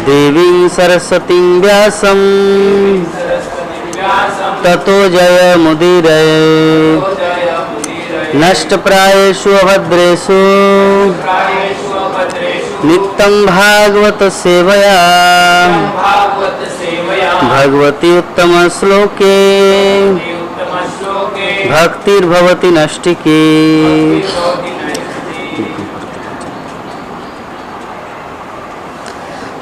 देवी सरस्वती व्यासं ततो जयमुदीरये। नष्टप्रायेषु अभद्रेषु नित्यं भागवत सेवया भगवती उत्तम श्लोके भक्तिर्भवति नष्टिके।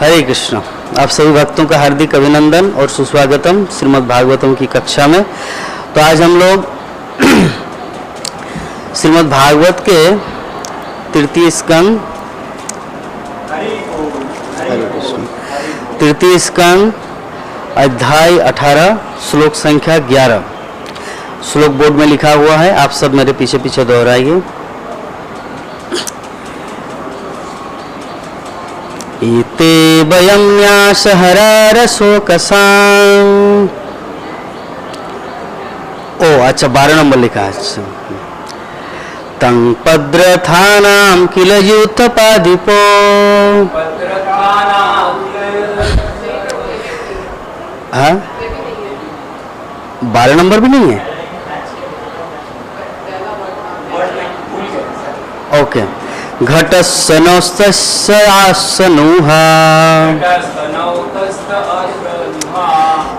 हरे कृष्ण। आप सभी भक्तों का हार्दिक अभिनंदन और सुस्वागतम श्रीमद् भागवतम की कक्षा में। तो आज हम लोग श्रीमद् भागवत के तृतीय स्कंद तृतीय स्कंद अध्याय 18 श्लोक संख्या 11 श्लोक बोर्ड में लिखा हुआ है। आप सब मेरे पीछे पीछे दोहराइए। इते वयं न्यासहरारशोकसां। ओ अच्छा 12 नंबर लिखा है। तं पद्रथानां किल यूथपादिपो। हाँ 12 नंबर भी नहीं है। ओके। घटस्सनोस्तस्य आसनुहा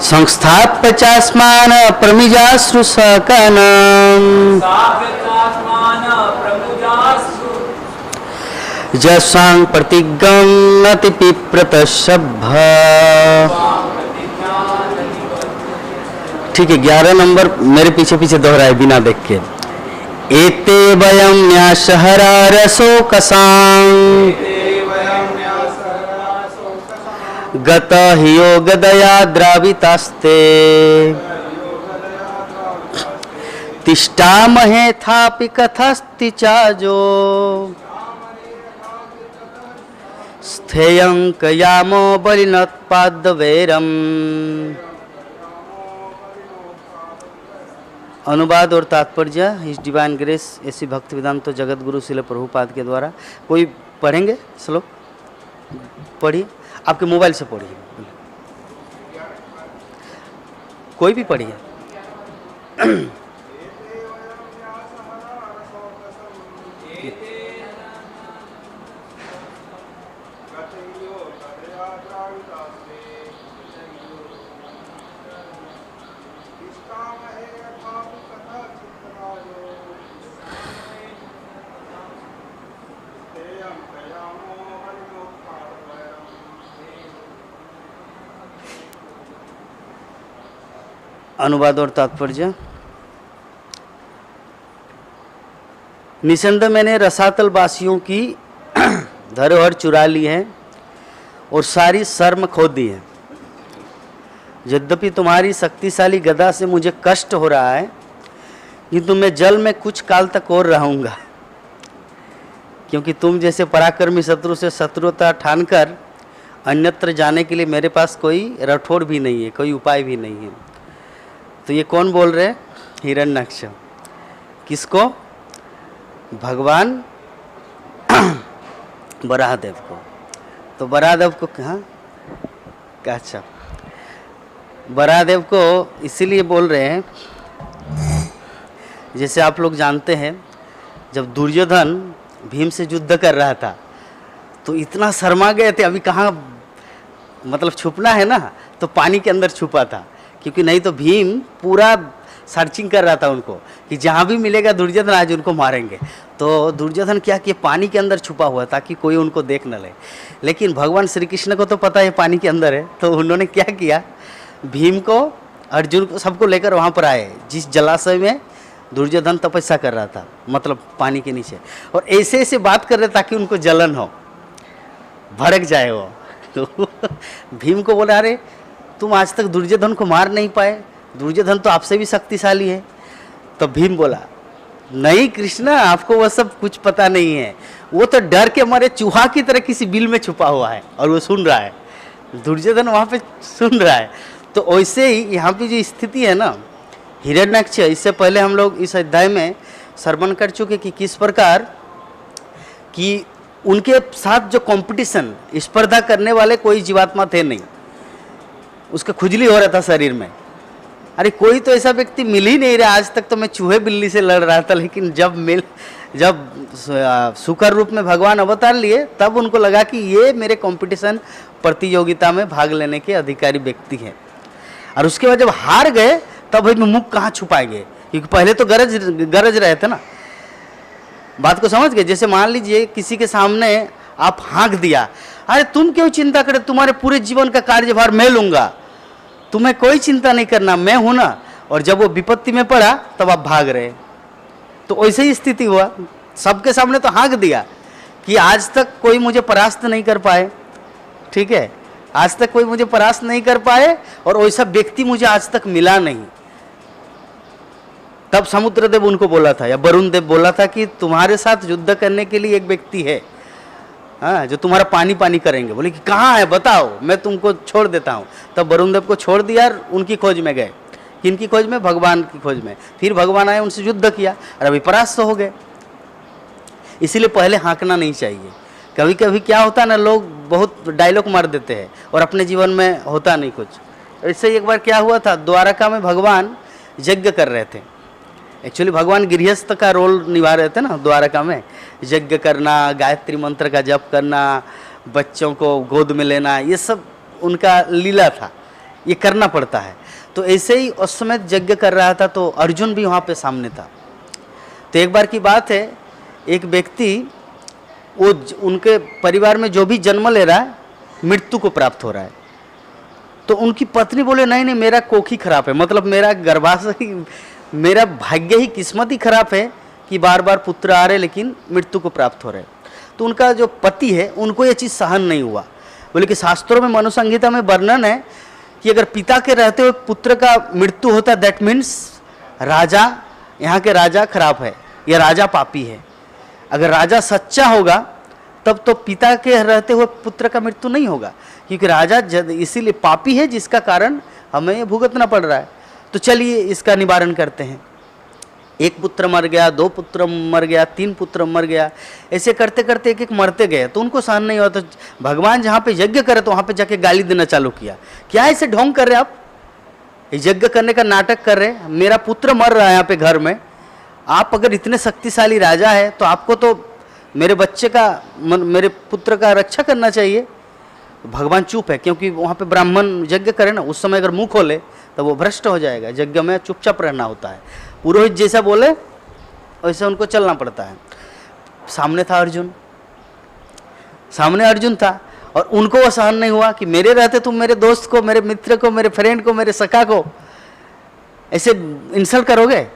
संस्थाप्य चास्मान प्रमिजाश्रुसकनम् जसां प्रतिगम्यति पिप्रतशब्भ। ठीक है 11 नंबर मेरे पीछे पीछे दोहराए बिना देख के। एते वयं न्यासहरारशोकसां गत हि योगदया द्रावितास्ते तिष्ठामहे थापि कथस्ति चाजो स्थेयं कयामो बलिनत्पादवैरम्। अनुवाद और तात्पर्य हिज डिवाइन ग्रेस ऐसी भक्ति वेदांत जगत गुरु श्रील प्रभुपाद के द्वारा। कोई पढ़ेंगे श्लोक? पढ़िए, आपके मोबाइल से पढ़िए, कोई भी पढ़िए। अनुवाद और तात्पर्य। निसंदेह मैंने रसातल वासियों की धरोहर चुरा ली है और सारी शर्म खो दी है। यद्यपि तुम्हारी शक्तिशाली गदा से मुझे कष्ट हो रहा है, किंतु मैं जल में कुछ काल तक और रहूँगा, क्योंकि तुम जैसे पराक्रमी शत्रु से शत्रुता ठानकर अन्यत्र जाने के लिए मेरे पास कोई रठौड़ भी नहीं है, कोई उपाय भी नहीं है। तो ये कौन बोल रहे हैं? हिरण्यक्ष। किसको? भगवान वराहदेव को। तो वराहदेव को कहाँ? अच्छा, वराहदेव को इसीलिए बोल रहे हैं, जैसे आप लोग जानते हैं जब दुर्योधन भीम से युद्ध कर रहा था तो इतना शर्मा गए थे। अभी कहाँ मतलब छुपना है ना, तो पानी के अंदर छुपा था, क्योंकि नहीं तो भीम पूरा सर्चिंग कर रहा था उनको कि जहाँ भी मिलेगा दुर्योधन आज उनको मारेंगे। तो दुर्योधन क्या कि पानी के अंदर छुपा हुआ ताकि कोई उनको देख न ले। लेकिन भगवान श्री कृष्ण को तो पता है पानी के अंदर है, तो उन्होंने क्या किया, भीम को, अर्जुन को, सबको लेकर वहाँ पर आए जिस जलाशय में दुर्योधन तपस्या कर रहा था, मतलब पानी के नीचे। और ऐसे ऐसे बात कर रहे ताकि उनको जलन हो, भड़क जाए वो। तो भीम को बोला, अरे तुम आज तक दुर्योधन को मार नहीं पाए, दुर्योधन तो आपसे भी शक्तिशाली है। तो भीम बोला, नहीं कृष्ण, आपको वह सब कुछ पता नहीं है, वो तो डर के मारे चूहा की तरह किसी बिल में छुपा हुआ है और वो सुन रहा है, दुर्योधन वहाँ पे सुन रहा है। तो वैसे ही यहाँ पे जो स्थिति है ना हिरण्याक्ष, इससे पहले हम लोग इस अध्याय में श्रवण कर चुके कि किस प्रकार कि उनके साथ जो कंपटीशन, स्पर्धा करने वाले कोई जीवात्मा थे नहीं। उसका खुजली हो रहा था शरीर में। अरे कोई तो ऐसा व्यक्ति मिल ही नहीं रहा। आज तक तो मैं चूहे बिल्ली से लड़ रहा था, लेकिन जब सुकर रूप में भगवान अवतार लिए, तब उनको लगा कि ये मेरे कंपटीशन प्रतियोगिता में भाग लेने के अधिकारी व्यक्ति हैं। और उसके बाद जब हार गए, तब भाई मुंह कहाँ छुपाएंगे, क्योंकि पहले तो गरज रहे थे ना। बात को समझ गए? जैसे मान लीजिए किसी के सामने आप हाँक दिया, अरे तुम क्यों चिंता करे, तुम्हारे पूरे जीवन का कार्यभार मैं लूंगा, तुम्हें कोई चिंता नहीं करना, मैं हूं ना। और जब वो विपत्ति में पड़ा, तब आप भाग रहे। तो वैसे ही स्थिति हुआ। सबके सामने तो हाँक दिया कि आज तक कोई मुझे परास्त नहीं कर पाए, ठीक है, आज तक कोई मुझे परास्त नहीं कर पाए, और वैसा व्यक्ति मुझे आज तक मिला नहीं। तब समुद्रदेव उनको बोला था, या वरुण देव बोला था कि तुम्हारे साथ युद्ध करने के लिए एक व्यक्ति है, हाँ, जो तुम्हारा पानी पानी करेंगे। बोले कि कहाँ है, बताओ, मैं तुमको छोड़ देता हूँ। तब वरुण देव को छोड़ दिया और उनकी खोज में गए। किनकी खोज में? भगवान की खोज में। फिर भगवान आए, उनसे युद्ध किया और अभी परास्त हो गए। इसीलिए पहले हाँकना नहीं चाहिए। कभी कभी क्या होता है ना, लोग बहुत डायलॉग मार देते हैं और अपने जीवन में होता नहीं कुछ। ऐसे ही एक बार क्या हुआ था, द्वारका में भगवान यज्ञ कर रहे थे। एक्चुअली भगवान गृहस्थ का रोल निभा रहे थे ना द्वारका में। यज्ञ करना, गायत्री मंत्र का जप करना, बच्चों को गोद में लेना, ये सब उनका लीला था, ये करना पड़ता है। तो ऐसे ही उस समय यज्ञ कर रहा था, तो अर्जुन भी वहाँ पे सामने था। तो एक बार की बात है, एक व्यक्ति, वो उनके परिवार में जो भी जन्म ले रहा है, मृत्यु को प्राप्त हो रहा है। तो उनकी पत्नी बोले नहीं नहीं, मेरा कोखी खराब है, मतलब मेरा गर्भाशय, मेरा भाग्य ही, किस्मत ही खराब है कि बार बार पुत्र आ रहे लेकिन मृत्यु को प्राप्त हो रहे। तो उनका जो पति है, उनको ये चीज़ सहन नहीं हुआ। बोले कि शास्त्रों में, मनु संहिता में वर्णन है कि अगर पिता के रहते हुए पुत्र का मृत्यु होता है, दैट मीन्स राजा, यहाँ के राजा खराब है, या राजा पापी है। अगर राजा सच्चा होगा तब तो पिता के रहते हुए पुत्र का मृत्यु नहीं होगा, क्योंकि राजा इसीलिए पापी है जिसका कारण हमें ये भुगतना पड़ रहा है। तो चलिए इसका निवारण करते हैं। एक पुत्र मर गया, 2 पुत्र मर गया, 3 पुत्र मर गया, ऐसे करते करते एक एक मरते गए। तो उनको सहन नहीं हुआ, तो भगवान जहाँ पे यज्ञ करे तो वहाँ पे जाके गाली देना चालू किया। क्या ऐसे ढोंग कर रहे आप, यज्ञ करने का नाटक कर रहे, मेरा पुत्र मर रहा है यहाँ पे घर में, आप अगर इतने शक्तिशाली राजा है तो आपको तो मेरे बच्चे का, मेरे पुत्र का रक्षा करना चाहिए। भगवान चुप है, क्योंकि वहाँ पे ब्राह्मण यज्ञ करे ना, उस समय अगर मुंह खोले तो वो भ्रष्ट हो जाएगा। यज्ञ में चुपचाप रहना होता है, पुरोहित जैसा बोले वैसे उनको चलना पड़ता है। सामने था अर्जुन, सामने अर्जुन था, और उनको वो सहन नहीं हुआ कि मेरे रहते तुम मेरे दोस्त को, मेरे मित्र को, मेरे फ्रेंड को, मेरे सखा को ऐसे इंसल्ट करोगे,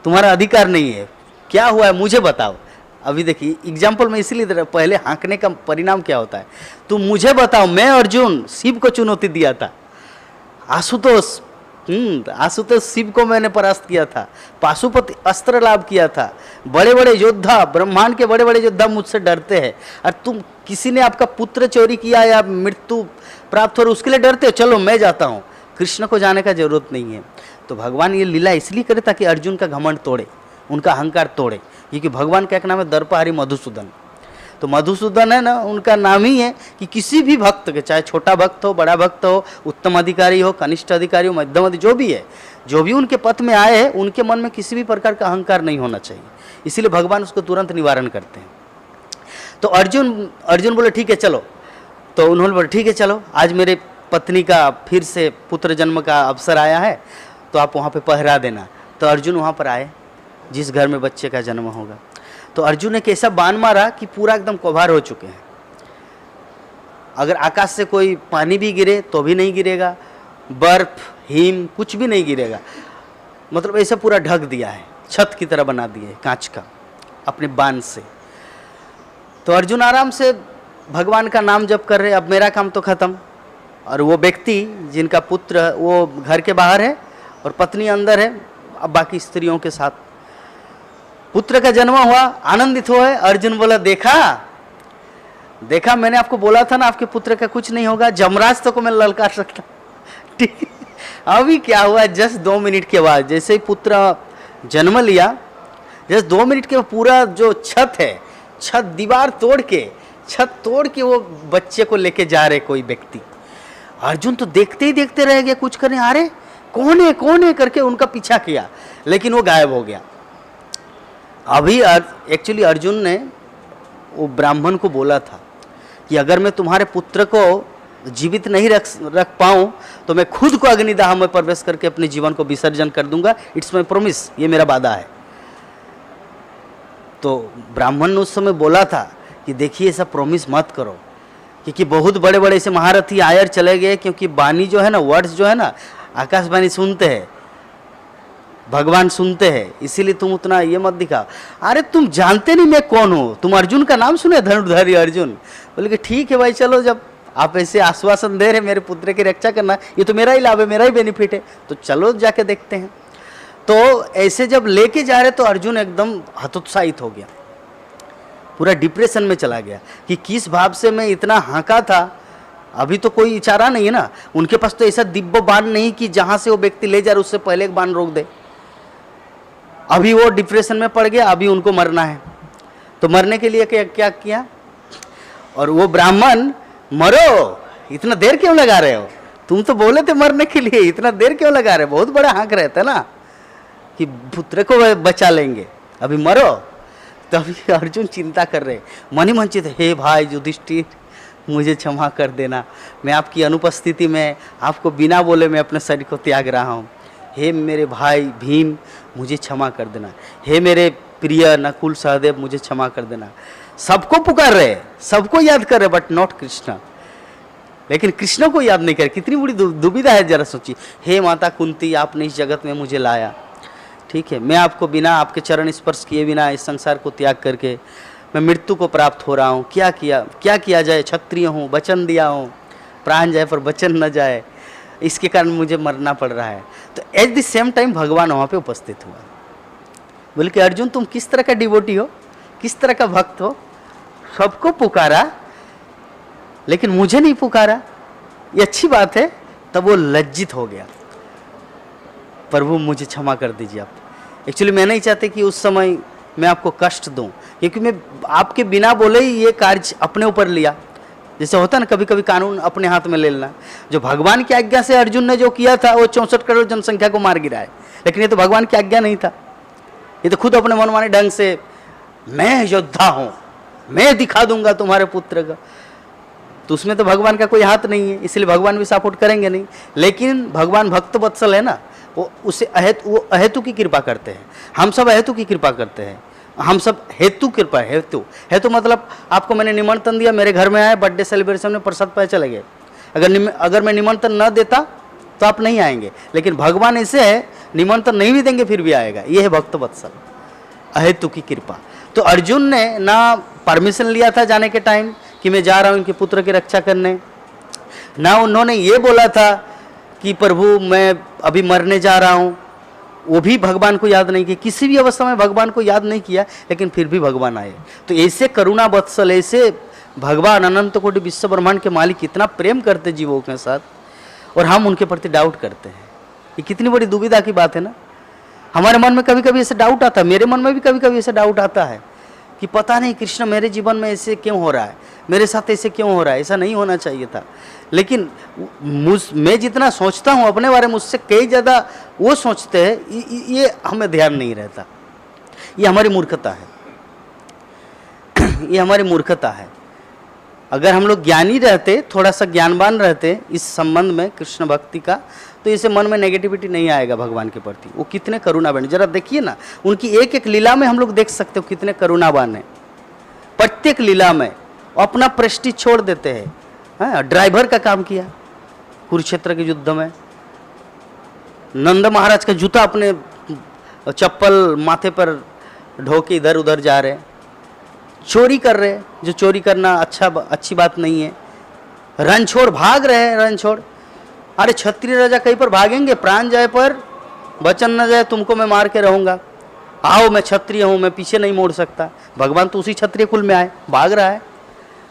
तुम्हारा अधिकार नहीं है। क्या हुआ है मुझे बताओ। अभी देखिए एग्जाम्पल में इसीलिए दे रहा, पहले हाँकने का परिणाम क्या होता है, तुम मुझे बताओ। मैं अर्जुन शिव को चुनौती दिया था, आशुतोष शिव को मैंने परास्त किया था, पाशुपति अस्त्र लाभ किया था, बड़े बड़े योद्धा, ब्रह्मांड के बड़े बड़े योद्धा मुझसे डरते हैं। और तुम, किसी ने आपका पुत्र चोरी किया या मृत्यु प्राप्त हो, उसके लिए डरते हो, चलो मैं जाता हूँ। कृष्ण को जाने का जरूरत नहीं है। तो भगवान ये लीला इसलिए करे ताकि अर्जुन का घमंड तोड़े, उनका अहंकार तोड़े, क्योंकि भगवान का एक नाम है दर्पहारी मधुसूदन। तो मधुसूदन है ना, उनका नाम ही है कि किसी भी भक्त के, चाहे छोटा भक्त हो, बड़ा भक्त हो, उत्तम अधिकारी हो, कनिष्ठ अधिकारी हो, मध्यम अधिकारी, जो भी है, जो भी उनके पथ में आए हैं, उनके मन में किसी भी प्रकार का अहंकार नहीं होना चाहिए। इसीलिए भगवान उसको तुरंत निवारण करते हैं। तो अर्जुन बोले ठीक है चलो। तो उन्होंने बोला ठीक है चलो, आज मेरे पत्नी का फिर से पुत्र जन्म का अवसर आया है, तो आप वहाँ पे पहरा देना। तो अर्जुन वहाँ पर आए, जिस घर में बच्चे का जन्म होगा। तो अर्जुन ने कैसा बाण मारा कि पूरा एकदम कभार हो चुके हैं। अगर आकाश से कोई पानी भी गिरे तो भी नहीं गिरेगा, बर्फ, हिम कुछ भी नहीं गिरेगा, मतलब ऐसा पूरा ढक दिया है, छत की तरह बना दिया है कांच का अपने बाण से। तो अर्जुन आराम से भगवान का नाम जप कर रहे, अब मेरा काम तो खत्म। और वो व्यक्ति जिनका पुत्र वो घर के बाहर है और पत्नी अंदर है, अब बाकी स्त्रियों के साथ। पुत्र का जन्म हुआ, आनंदित हुए। अर्जुन बोला देखा मैंने आपको बोला था ना, आपके पुत्र का कुछ नहीं होगा, जमराज तो को मैं ललकार सकता। ठीक है, अभी क्या हुआ, जस्ट 2 मिनट के बाद जैसे ही पुत्र जन्म लिया, जस्ट 2 मिनट के पूरा जो छत है, छत दीवार तोड़ के, छत तोड़ के वो बच्चे को लेके जा रहे कोई व्यक्ति। अर्जुन तो देखते ही देखते रह गए, कुछ करने, अरे कौन है करके उनका पीछा किया, लेकिन वो गायब हो गया। अभी एक्चुअली अर्जुन ने वो ब्राह्मण को बोला था कि अगर मैं तुम्हारे पुत्र को जीवित नहीं रख पाऊं तो मैं खुद को अग्निदाह में प्रवेश करके अपने जीवन को विसर्जन कर दूंगा, इट्स माई प्रॉमिस, ये मेरा वादा है। तो ब्राह्मण ने उस समय बोला था कि देखिए ऐसा प्रॉमिस मत करो, क्योंकि बहुत बड़े बड़े ऐसे महारथी आयर चले गए, क्योंकि वाणी जो है ना, वर्ड्स जो है ना, आकाशवाणी सुनते हैं, भगवान सुनते हैं, इसीलिए तुम उतना ये मत दिखाओ। अरे तुम जानते नहीं मैं कौन हूँ, तुम अर्जुन का नाम सुने, धनुर्धारी अर्जुन। बोले कि ठीक है भाई, चलो जब आप ऐसे आश्वासन दे रहे मेरे पुत्र की रक्षा करना, ये तो मेरा ही लाभ है, मेरा ही बेनिफिट है, तो चलो जाके देखते हैं। तो ऐसे जब लेके जा रहे तो अर्जुन एकदम हतोत्साहित हो गया, पूरा डिप्रेशन में चला गया कि किस भाव से मैं इतना हाँका था, अभी तो कोई चारा नहीं है ना, उनके पास तो ऐसा दिव्य बाण नहीं कि जहां से वो व्यक्ति ले जा रहा उससे पहले एक बाण रोक दे। अभी वो डिप्रेशन में पड़ गया, अभी उनको मरना है, तो मरने के लिए क्या किया, और वो ब्राह्मण, मरो, इतना देर क्यों लगा रहे हो, तुम तो बोले थे मरने के लिए, इतना देर क्यों लगा रहे हो, बहुत बड़ा हाँक रहे थे ना कि पुत्र को बचा लेंगे, अभी मरो। तभी अर्जुन चिंता कर रहे, मन ही मन चिंता, हे भाई युधिष्ठिर मुझे क्षमा कर देना, मैं आपकी अनुपस्थिति में आपको बिना बोले मैं अपने शरीर को त्याग रहा हूँ, हे मेरे भाई भीम मुझे क्षमा कर देना, हे मेरे प्रिय नकुल सहदेव मुझे क्षमा कर देना। सबको पुकार रहे, सबको याद कर रहे, बट नॉट कृष्ण, लेकिन कृष्ण को याद नहीं कर। कितनी बड़ी दुविधा है, जरा सोचिए। हे माता कुंती, आपने इस जगत में मुझे लाया, ठीक है, मैं आपको बिना आपके चरण स्पर्श किए बिना इस संसार को त्याग करके मैं मृत्यु को प्राप्त हो रहा हूँ, क्या किया जाए, क्षत्रिय हूँ, वचन दिया हूँ, प्राण जाए पर वचन न जाए, इसके कारण मुझे मरना पड़ रहा है। तो एट द सेम टाइम भगवान वहाँ पे उपस्थित हुआ, बोले कि अर्जुन तुम किस तरह का डिवोटी हो, किस तरह का भक्त हो, सबको पुकारा लेकिन मुझे नहीं पुकारा, ये अच्छी बात है। तब वो लज्जित हो गया, प्रभु मुझे क्षमा कर दीजिए आप। एक्चुअली मैं नहीं चाहते कि उस समय मैं आपको कष्ट दूं, क्योंकि मैं आपके बिना बोले ही ये कार्य अपने ऊपर लिया। जैसे होता ना कभी कभी कानून अपने हाथ में ले लेना, जो भगवान की आज्ञा से अर्जुन ने जो किया था वो 64 करोड़ जनसंख्या को मार गिरा है, लेकिन ये तो भगवान की आज्ञा नहीं था, ये तो खुद अपने मनमाने ढंग से, मैं योद्धा हूं, मैं दिखा दूंगा तुम्हारे पुत्र का, तो उसमें तो भगवान का कोई हाथ नहीं है, इसलिए भगवान भी सपोर्ट करेंगे नहीं। लेकिन भगवान भक्त वत्सल है ना, वो अहेतु की कृपा करते हैं, हम सब अहेतु की कृपा करते हैं, हम सब हेतु कृपा, हेतु मतलब आपको मैंने निमंत्रण दिया, मेरे घर में आए, बर्थडे सेलिब्रेशन में प्रसाद पाए चले गए, अगर मैं निमंत्रण न देता तो आप नहीं आएंगे, लेकिन भगवान ऐसे है निमंत्रण नहीं भी देंगे फिर भी आएगा, ये है भक्त वत्सल, अहेतु की कृपा। तो अर्जुन ने ना परमिशन लिया था जाने के टाइम कि मैं जा रहा हूँ इनके पुत्र की रक्षा करने, ना उन्होंने ये बोला था कि प्रभु मैं अभी मरने जा रहा हूँ, वो भी भगवान को याद नहीं किया, किसी भी अवस्था में भगवान को याद नहीं किया, लेकिन फिर भी भगवान आए। तो ऐसे करुणा वत्सल, ऐसे भगवान अनंत कोटि विश्व ब्रह्मांड के मालिक कितना प्रेम करते जीवों के साथ, और हम उनके प्रति डाउट करते हैं। ये कितनी बड़ी दुविधा की बात है ना। हमारे मन में कभी कभी ऐसे डाउट आता है, मेरे मन में भी कभी कभी ऐसे डाउट आता है कि पता नहीं कृष्ण मेरे जीवन में ऐसे क्यों हो रहा है, मेरे साथ ऐसे क्यों हो रहा है, ऐसा नहीं होना चाहिए था। लेकिन मैं जितना सोचता हूँ अपने बारे में, उससे कई ज़्यादा वो सोचते हैं, ये हमें ध्यान नहीं रहता। ये हमारी मूर्खता है, ये हमारी मूर्खता है। अगर हम लोग ज्ञानी रहते, थोड़ा सा ज्ञानवान रहते इस संबंध में कृष्ण भक्ति का, तो इसे मन में नेगेटिविटी नहीं आएगा भगवान के प्रति। वो कितने करुणावान, जरा देखिए ना, उनकी एक एक लीला में हम लोग देख सकते हो कितने करुणावान है। प्रत्येक लीला में अपना प्रेस्टीज छोड़ देते हैं। ड्राइवर का काम किया कुरुक्षेत्र के युद्ध में, नंद महाराज का जूता अपने चप्पल माथे पर ढो के इधर उधर जा रहे, चोरी कर रहे, जो चोरी करना अच्छी बात नहीं है, रन छोड़ भाग रहे हैं, रन छोड़। अरे क्षत्रिय राजा कहीं पर भागेंगे, प्राण जाए पर वचन न जाए, तुमको मैं मार के रहूंगा, आओ मैं क्षत्रिय हूं, मैं पीछे नहीं मोड़ सकता। भगवान तो उसी क्षत्रिय कुल में आए, भाग रहा है,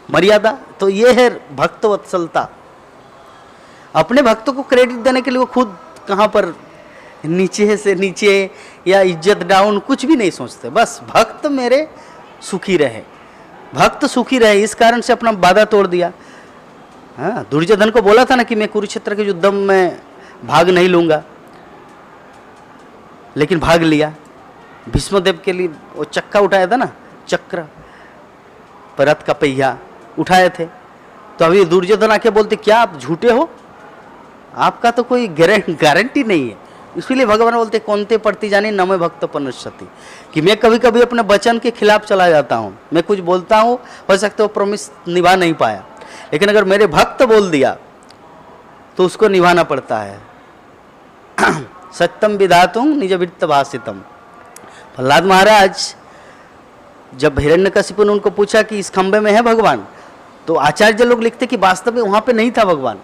मर्यादा। तो ये है भक्त वत्सलता। अपने भक्तों को क्रेडिट देने के लिए वो खुद कहाँ पर नीचे से नीचे या इज्जत डाउन कुछ भी नहीं सोचते, बस भक्त मेरे सुखी रहे, भक्त सुखी रहे, इस कारण से अपना वादा तोड़ दिया। हाँ, दुर्योधन को बोला था ना कि मैं कुरुक्षेत्र के युद्ध में भाग नहीं लूंगा, लेकिन भाग लिया। भीष्मदेव के लिए वो चक्का उठाया था ना, चक्र पर रथ का पहिया उठाए थे। तो अभी दुर्योधन आके बोलते क्या आप झूठे हो, आपका तो कोई गारंटी नहीं है। इसीलिए भगवान बोलते कौनते पड़ती जानी न मैं भक्त पनुष्यति, कि मैं कभी कभी अपने वचन के खिलाफ चला जाता हूँ। मैं कुछ बोलता हूँ, हो सकता है वो प्रॉमिस निभा नहीं पाया, लेकिन अगर मेरे भक्त बोल दिया तो उसको निभाना पड़ता है। सत्यम विधातुम निज वित्त भाषितम। प्रहलाद महाराज जब हिरण्यकशिपु ने उनको पूछा कि इस खंबे में है भगवान, तो आचार्य लोग लिखते कि वास्तव में वहां पे नहीं था भगवान।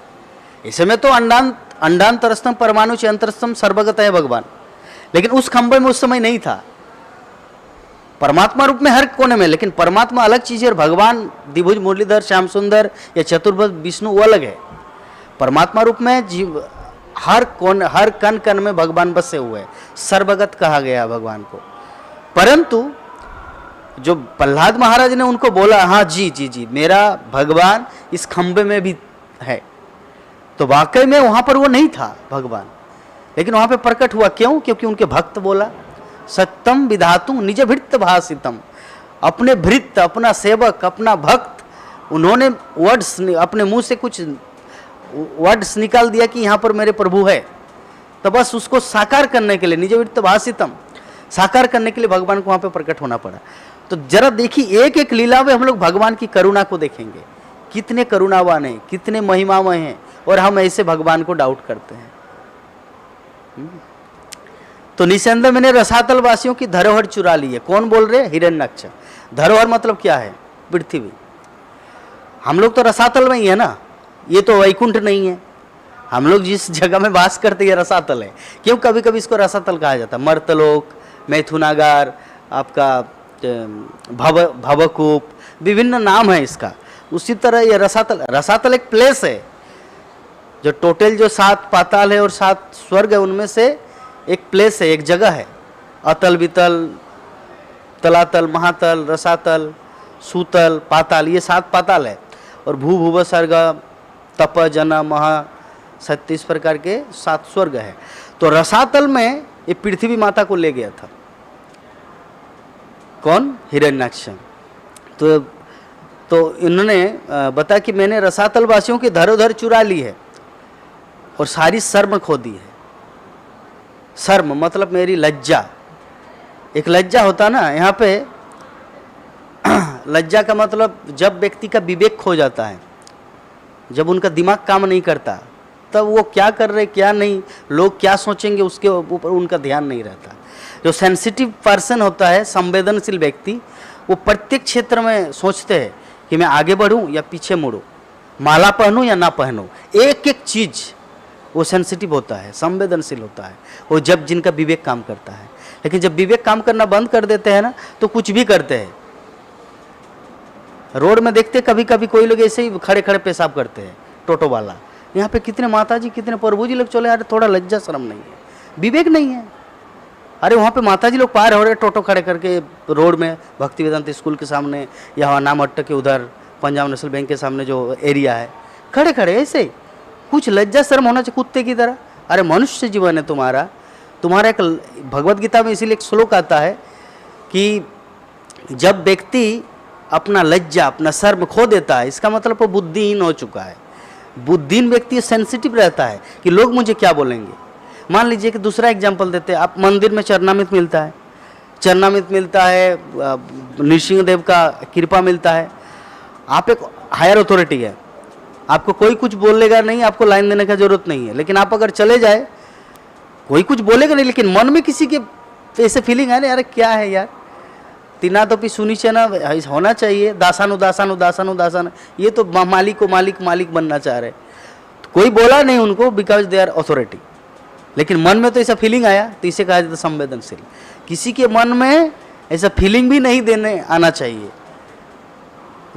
इस समय तो अंडांतरस्थम परमाणु अंतरस्थम सर्वगत है भगवान, लेकिन उस खंबे में उस समय नहीं था। परमात्मा रूप में हर कोने में, लेकिन परमात्मा अलग चीज है और भगवान द्विभुज मुरलीधर श्याम सुंदर या चतुर्भुज विष्णु वो अलग है। परमात्मा रूप में जीव हर कोने हर कण कण में भगवान बसे हुए, सर्वगत कहा गया भगवान को। परंतु जो प्रहलाद महाराज ने उनको बोला हाँ जी जी जी मेरा भगवान इस खंबे में भी है, तो वाकई में वहां पर वो नहीं था भगवान, लेकिन वहां पे प्रकट हुआ। क्यों? क्योंकि उनके भक्त बोला सत्यम विधातुम निज भृत्त भाषितम। अपने भृत्त, अपना सेवक, अपना भक्त, उन्होंने वर्ड्स अपने मुंह से कुछ वर्ड्स निकाल दिया कि यहाँ पर मेरे प्रभु है, तो बस उसको साकार करने के लिए निज भृत्त भाषितम साकार करने के लिए भगवान को वहां पे प्रकट होना पड़ा। तो जरा देखिए एक एक लीला में हम लोग भगवान की करुणा को देखेंगे, कितने करुणावान है, कितने महिमामय हैं, और हम ऐसे भगवान को डाउट करते हैं। तो निसंदेह मैंने रसातल वासियों की धरोहर चुरा ली है। कौन बोल रहे हैं? हिरण्यक्ष। धरोहर मतलब क्या है? पृथ्वी। हम लोग तो रसातल में ही है ना, ये तो वैकुंठ नहीं है। हम लोग जिस जगह में वास करते हैं रसातल है। क्यों? कभी कभी इसको रसातल कहा जाता है। मर्तलोक, मैथुनागार, आपका भवकूप, विभिन्न नाम है इसका। उसी तरह ये रसातल एक प्लेस है, जो टोटल जो 7 पाताल है और 7 स्वर्ग है उनमें से एक प्लेस है, एक जगह है। अतल, वितल, तलातल, महातल, रसातल, सूतल, पाताल, ये 7 पाताल है। और भूभ सर्ग, तप, जन, महा, 37 प्रकार के 7 स्वर्ग है। तो रसातल में ये पृथ्वी माता को ले गया था। कौन? हिरण्याक्ष। तो इन्होंने बताया कि मैंने रसातल वासियों की धरोधर चुरा ली है और सारी शर्म खो दी है। शर्म मतलब मेरी लज्जा। एक लज्जा होता ना, यहाँ पे लज्जा का मतलब जब व्यक्ति का विवेक खो जाता है, जब उनका दिमाग काम नहीं करता, तब वो क्या कर रहे क्या नहीं, लोग क्या सोचेंगे उसके ऊपर उनका ध्यान नहीं रहता। जो सेंसिटिव पर्सन होता है, संवेदनशील व्यक्ति, वो प्रत्येक क्षेत्र में सोचते हैं कि मैं आगे बढ़ूं या पीछे मुड़ूं, माला पहनूं या ना पहनूं। एक एक चीज वो सेंसिटिव होता है, संवेदनशील होता है, वो जब जिनका विवेक काम करता है। लेकिन जब विवेक काम करना बंद कर देते हैं ना, तो कुछ भी करते हैं। रोड में देखते कभी कभी कोई लोग ऐसे ही खड़े खड़े पेशाब करते हैं, टोटो वाला। यहाँ पे कितने माताजी, कितने प्रभु जी लोग चले, अरे थोड़ा लज्जा शर्म नहीं है, विवेक नहीं है। अरे वहाँ पे माताजी लोग पार हो रहे टोटो खड़े करके रोड में, भक्ति वेदांत स्कूल के सामने या नाम अट्टा के उधर पंजाब नेशनल बैंक के सामने जो एरिया है, खड़े खड़े ऐसे। कुछ लज्जा शर्म होना चाहिए कुत्ते की तरह। अरे मनुष्य जीवन है तुम्हारा एक भगवत गीता में इसीलिए एक श्लोक आता है कि जब व्यक्ति अपना लज्जा, अपना शर्म खो देता है, इसका मतलब वो बुद्धिहीन हो चुका है। बुद्धिहीन व्यक्ति सेंसिटिव रहता है कि लोग मुझे क्या बोलेंगे। मान लीजिए कि दूसरा एग्जाम्पल देते हैं, आप मंदिर में चरणामृत मिलता है, चरणामृत मिलता है, नृसिंह देव का कृपा मिलता है। आप एक हायर अथॉरिटी है, आपको कोई कुछ बोलेगा नहीं, आपको लाइन देने का जरूरत नहीं है। लेकिन आप अगर चले जाए, कोई कुछ बोलेगा नहीं, लेकिन मन में किसी के ऐसे फीलिंग है ना, यार क्या है यार, तीना तो भी सुनी ना होना चाहिए, दासान उदासान उदासान उदासान, ये तो मालिक को मालिक मालिक बनना चाह रहे। तो कोई बोला नहीं उनको, बिकॉज दे आर अथॉरिटी। लेकिन मन में तो ऐसा फीलिंग आया, तो इसे कहा जाता है संवेदनशील। किसी के मन में ऐसा फीलिंग भी नहीं देने आना चाहिए।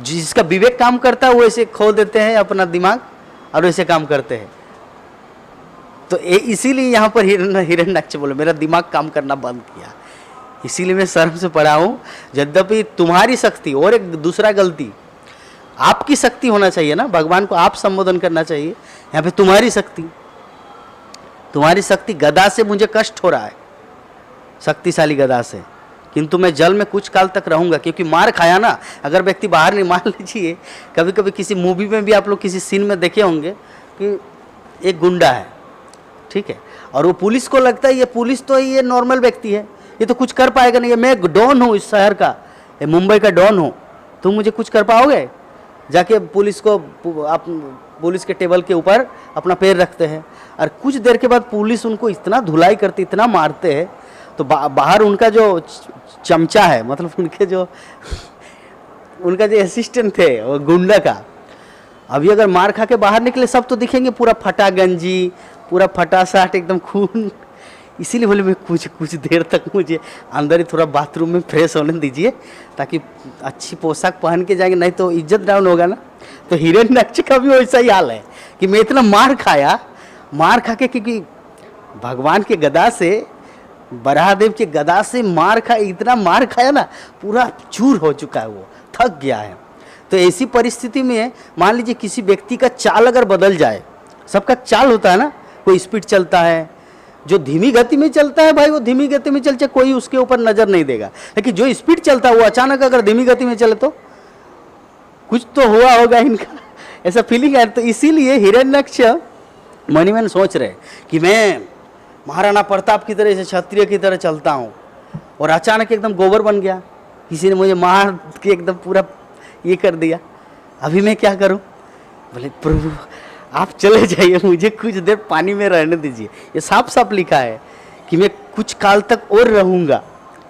जिसका विवेक काम करता है वो ऐसे खो देते हैं अपना दिमाग और ऐसे काम करते हैं। तो इसीलिए यहाँ पर हिरण्याक्ष बोले मेरा दिमाग काम करना बंद किया। इसीलिए मैं शर्म से पढ़ा हूँ। यद्यपि तुम्हारी शक्ति और एक दूसरा गलती, आपकी शक्ति होना चाहिए ना, भगवान को आप संबोधन करना चाहिए। यहाँ पे तुम्हारी शक्ति गदा से मुझे कष्ट हो रहा है, शक्तिशाली गदा से, किंतु मैं जल में कुछ काल तक रहूंगा, क्योंकि मार खाया ना। अगर व्यक्ति बाहर नहीं, मान लीजिए कभी कभी किसी मूवी में भी आप लोग किसी सीन में देखे होंगे कि एक गुंडा है, ठीक है, और वो पुलिस को लगता है ये पुलिस तो ये नॉर्मल व्यक्ति है, ये तो कुछ कर पाएगा नहीं, मैं डॉन हूँ इस शहर का, ये मुंबई का डॉन हूँ, तुम मुझे कुछ कर पाओगे? जाके पुलिस के टेबल के ऊपर अपना पैर रखते हैं, और कुछ देर के बाद पुलिस उनको इतना धुलाई करती, इतना मारते हैं, तो बाहर उनका जो चमचा है, मतलब उनका जो असिस्टेंट थे वो गुंडा का, अभी अगर मार खा के बाहर निकले सब तो दिखेंगे पूरा फटा गंजी, पूरा फटा शर्ट, एकदम खून। इसीलिए बोले मैं कुछ देर तक मुझे अंदर ही थोड़ा बाथरूम में फ्रेश होने दीजिए, ताकि अच्छी पोशाक पहन के जाएंगे, नहीं तो इज्जत डाउन होगा ना। तो हिरण्यकश्यप का भी वैसा ही हाल है कि मैं इतना मार खा के, क्योंकि भगवान के गदा से, बराहदेव के गदा से इतना मार खाया ना, पूरा चूर हो चुका है, वो थक गया है। तो ऐसी परिस्थिति में मान लीजिए किसी व्यक्ति का चाल अगर बदल जाए, सबका चाल होता है ना, कोई स्पीड चलता है, जो धीमी गति में चलता है भाई वो धीमी गति में चल, कोई उसके ऊपर नजर नहीं देगा, लेकिन जो स्पीड चलता है वो अचानक अगर धीमी गति में चले तो कुछ तो हुआ होगा इनका, ऐसा फीलिंग है। तो इसीलिए हिरण्यकश्यप मन में सोच रहे कि मैं महाराणा प्रताप की तरह से क्षत्रिय की तरह चलता हूँ, और अचानक एकदम गोबर बन गया, किसी ने मुझे मार के एकदम पूरा ये कर दिया, अभी मैं क्या करूँ? बोले प्रभु आप चले जाइए, मुझे कुछ देर पानी में रहने दीजिए। ये साफ साफ लिखा है कि मैं कुछ काल तक और रहूँगा।